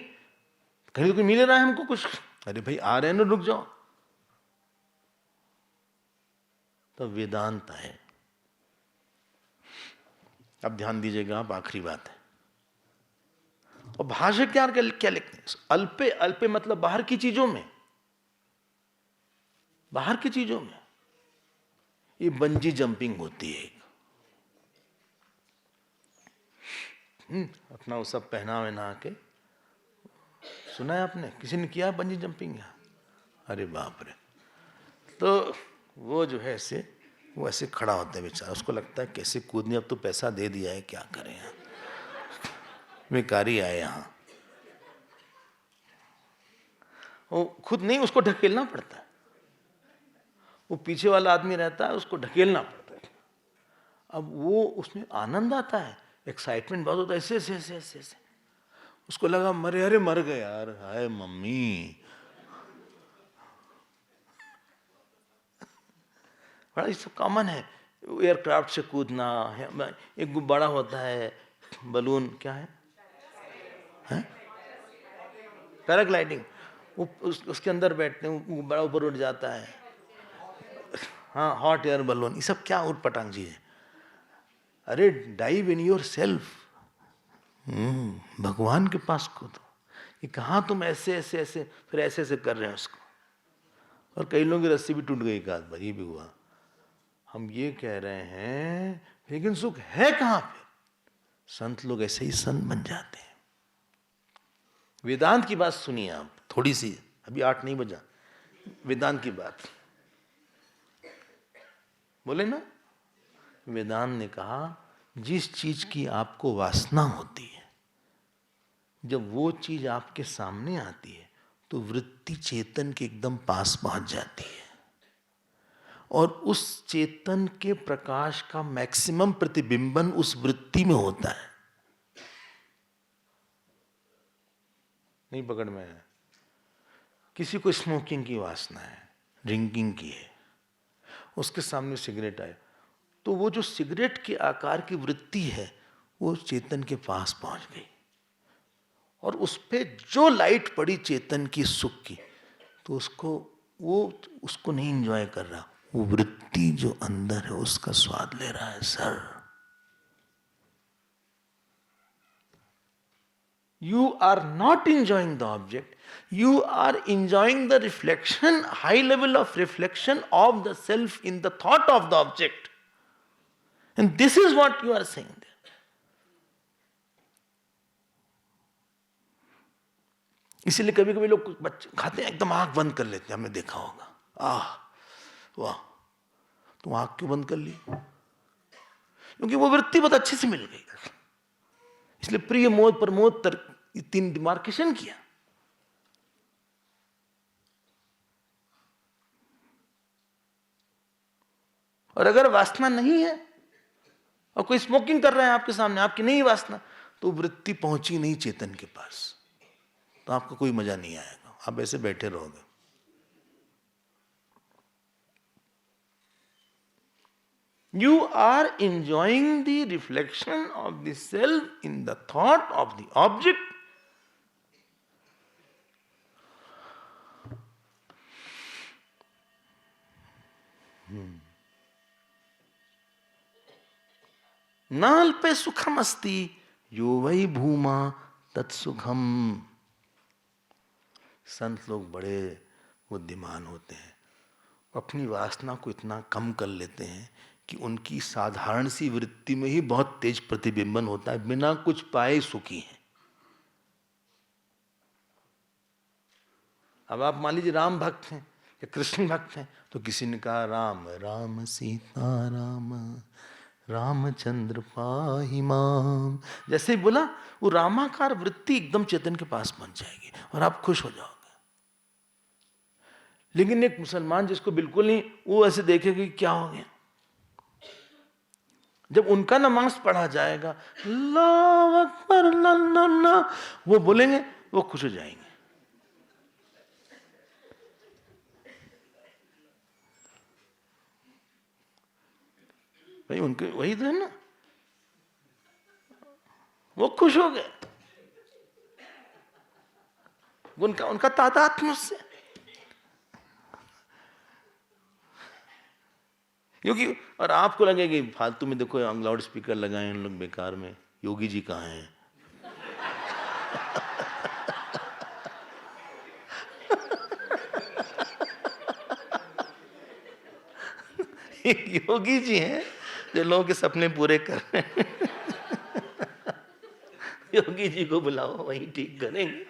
कहीं तो कोई मिल रहा है हमको कुछ। अरे भाई आ रहे हैं ना, रुक जाओ। तो वेदांत है। अब ध्यान दीजिएगा, आप आखिरी बात है। और भाष्यकार क्या लिखते हैं? अल्पे, अल्पे मतलब बाहर की चीजों में, बाहर की चीजों में ये बंजी जंपिंग होती है। अपना वो सब पहना वहना के सुना है आपने? किसी ने किया बंजी जंपिंग यहाँ? अरे बाप रे। तो वो जो है ऐसे, वो ऐसे खड़ा होता है बेचारा, उसको लगता है कैसे कूदने, अब तो पैसा दे दिया है, क्या करें यहाँ, बेकारी आए यहाँ। वो खुद नहीं, उसको ढकेलना पड़ता है, वो पीछे वाला आदमी रहता है, उसको ढकेलना पड़ता है। अब वो उसमें आनंद आता है, एक्साइटमेंट बहुत होता है, ऐसे ऐसे ऐसे ऐसे ऐसे। उसको लगा मरे, अरे मर गए यार, हाय मम्मी। बड़ा ये सब कॉमन है, एयरक्राफ्ट से कूदना है, एक गुब्बारा होता है, बलून, क्या है, पैराग्लाइडिंग, वो उसके अंदर बैठते हैं, गुब्बारा ऊपर उड़ जाता है। हाँ, हॉट एयर बलून, ये सब क्या उठ पटांग जी है। अरे डाइव इन योर सेल्फ, भगवान के पास कूदो। ये कहाँ तुम ऐसे ऐसे ऐसे, फिर ऐसे ऐसे कर रहे हैं उसको। और कई लोगों की रस्सी भी टूट गई, एक आध बार ये भी हुआ। हम ये कह रहे हैं, लेकिन सुख है कहाँ पे? संत लोग ऐसे ही संत बन जाते हैं। वेदांत की बात सुनिए आप थोड़ी सी, अभी 8 नहीं बजा, वेदांत की बात बोले ना। वेदांत ने कहा जिस चीज की आपको वासना होती है, जब वो चीज आपके सामने आती है तो वृत्ति चेतन के एकदम पास पहुंच जाती है, और उस चेतन के प्रकाश का मैक्सिमम प्रतिबिंबन उस वृत्ति में होता है। नहीं पकड़ में है? किसी को स्मोकिंग की वासना है, ड्रिंकिंग की है, उसके सामने सिगरेट आए, तो वो जो सिगरेट के आकार की वृत्ति है वो चेतन के पास पहुंच गई, और उस पे जो लाइट पड़ी चेतन की सुख की, तो उसको नहीं एंजॉय कर रहा, वो वृत्ति जो अंदर है उसका स्वाद ले रहा है। Sir, you are not enjoying the object, you are enjoying the reflection, high level of reflection of the self in the thought of the object, and this is what you are saying there. इसीलिए कभी कभी लोग बच्चे खाते हैं एकदम आंख बंद कर लेते हैं, हमने देखा होगा, वाह, तुम आंख क्यों बंद कर ली? क्योंकि वो वृत्ति बहुत अच्छे से मिल गई, इसलिए प्रिय मोद प्रमोद तर्क 3 डिमार्केशन किया। और अगर वासना नहीं है और कोई स्मोकिंग कर रहा है आपके सामने, आपकी नहीं वासना, तो वृत्ति पहुंची नहीं चेतन के पास, तो आपको कोई मजा नहीं आएगा, आप ऐसे बैठे रहोगे। You are enjoying the reflection of the self in the thought of the object. नाल्पे सुखम अस्ति यो वै भूमा तत्सुखम। संत लोग बड़े बुद्धिमान होते हैं, अपनी वासना को इतना कम कर लेते हैं कि उनकी साधारण सी वृत्ति में ही बहुत तेज प्रतिबिंबन होता है, बिना कुछ पाए सुखी है। अब आप मान लीजिए राम भक्त हैं या कृष्ण भक्त हैं, तो किसी ने कहा राम राम सीता राम रामचंद्र पाहि माम, जैसे ही बोला वो रामाकार वृत्ति एकदम चेतन के पास पहुंच जाएगी और आप खुश हो जाओगे। लेकिन एक मुसलमान जिसको बिल्कुल नहीं, वो ऐसे देखेगा क्या हो गया। जब उनका नमाज पढ़ा जाएगा अल्लाह अकबर अल्लाह, वो बोलेंगे, वो खुश हो जाएंगे। भाई उनके वही तो है ना, वो खुश हो गए, उनका तादाद मुझसे। क्योंकि और आपको लगेगा फालतू में, देखो लाउड स्पीकर लगाए हैं लोग बेकार में, योगी जी कहाँ हैं? योगी जी हैं जो लोगों के सपने पूरे कर रहे हैं। योगी जी को बुलाओ, वही ठीक करेंगे।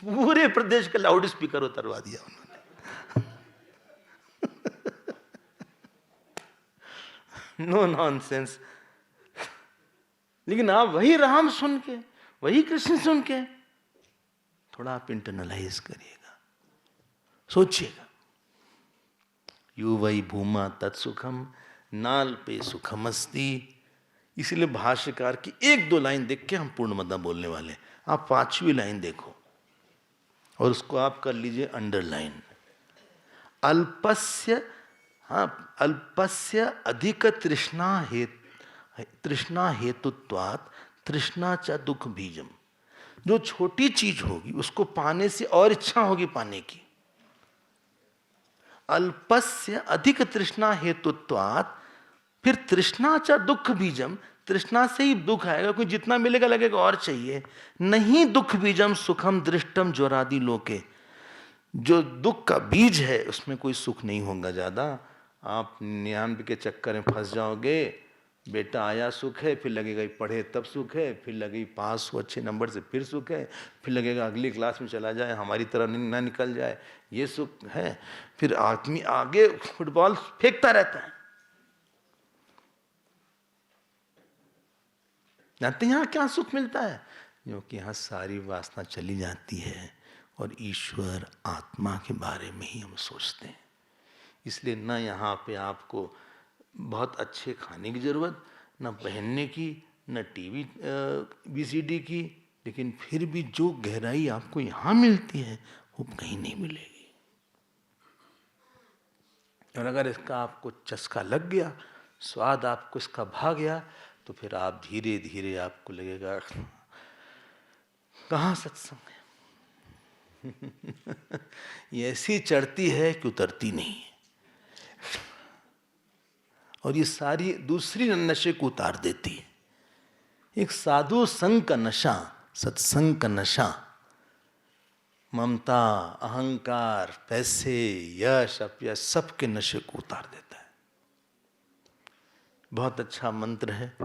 पूरे प्रदेश का लाउड स्पीकर उतरवा दिया उन्होंने। No nonsense. लेकिन आप वही राम सुन के, वही कृष्ण सुन के थोड़ा आप इंटरनलाइज करिएगा, सोचिएगा। यू वही भूमा तत्सुखम नाल पे सुखम अस्ति। इसलिए भाष्यकार की एक दो लाइन देख के हम पूर्णमदा बोलने वाले। आप 5वीं लाइन देखो और उसको आप कर लीजिए अंडरलाइन। अल्पस्य, हाँ, अल्पस्य अधिक तृष्णा हेतुत्वात् तृष्णा च दुख बीजम। जो छोटी चीज होगी उसको पाने से और इच्छा होगी पाने की। अल्पस्य अधिक तृष्णा हेतुत्वात्, फिर तृष्णा च दुख बीजम, तृष्णा से ही दुख आएगा, कोई जितना मिलेगा लगेगा और चाहिए। नहीं दुख बीजम सुखम दृष्टम ज्वरादि लोके। जो दुख का बीज है उसमें कोई सुख नहीं होगा ज्यादा। आप 99 के चक्कर में फंस जाओगे। बेटा आया सुख है, फिर लगेगा पढ़े तब सुख है, फिर लगेगी पास हो अच्छे नंबर से फिर सुख है, फिर लगेगा अगली क्लास में चला जाए, हमारी तरह ना निकल जाए, ये सुख है। फिर आदमी आगे फुटबॉल फेंकता रहता है। जानते हैं यहाँ क्या सुख मिलता है? क्योंकि यहाँ सारी वासना चली जाती है और ईश्वर आत्मा के बारे में ही हम सोचते हैं। इसलिए ना यहाँ पे आपको बहुत अच्छे खाने की जरूरत, ना पहनने की, ना टीवी VCD की, लेकिन फिर भी जो गहराई आपको यहाँ मिलती है वो कहीं नहीं मिलेगी। और अगर इसका आपको चस्का लग गया, स्वाद आपको इसका भा गया, तो फिर आप धीरे धीरे आपको लगेगा कहाँ सत्संग है। ये ऐसी चढ़ती है कि उतरती नहीं है। और ये सारी दूसरी नशे को उतार देती है। एक साधु संग का नशा, सत्संग का नशा, ममता, अहंकार, पैसे, यश, अपयश, सबके नशे को उतार देता है। बहुत अच्छा मंत्र है।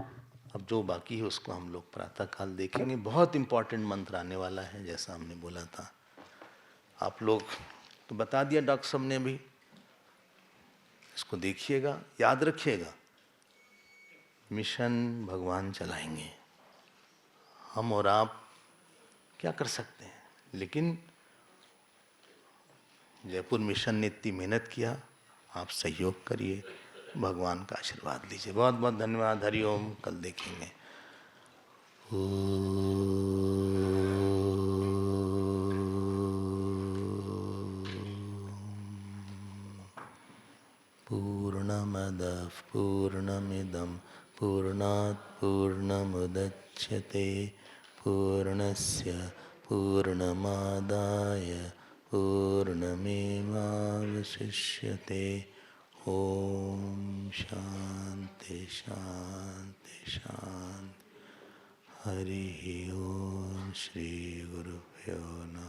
अब जो बाकी है उसको हम लोग प्रातः काल देखेंगे। बहुत इंपॉर्टेंट मंत्र आने वाला है, जैसा हमने बोला था। आप लोग तो बता दिया डॉक्टर साहब ने भी, इसको देखिएगा, याद रखिएगा। मिशन भगवान चलाएंगे, हम और आप क्या कर सकते हैं। लेकिन जयपुर मिशन ने इतनी मेहनत किया, आप सहयोग करिए, भगवान का आशीर्वाद लीजिए। बहुत बहुत धन्यवाद। हरिओम। कल देखेंगे। पूर्णमदः पूर्णमिदं पूर्णात् पूर्णमुदच्यते पूर्णस्य पूर्णमादाय पूर्णमेवावशिष्यते। ओम शांति शांति शांति। हरि ओम। श्री गुरुभ्यो नमः।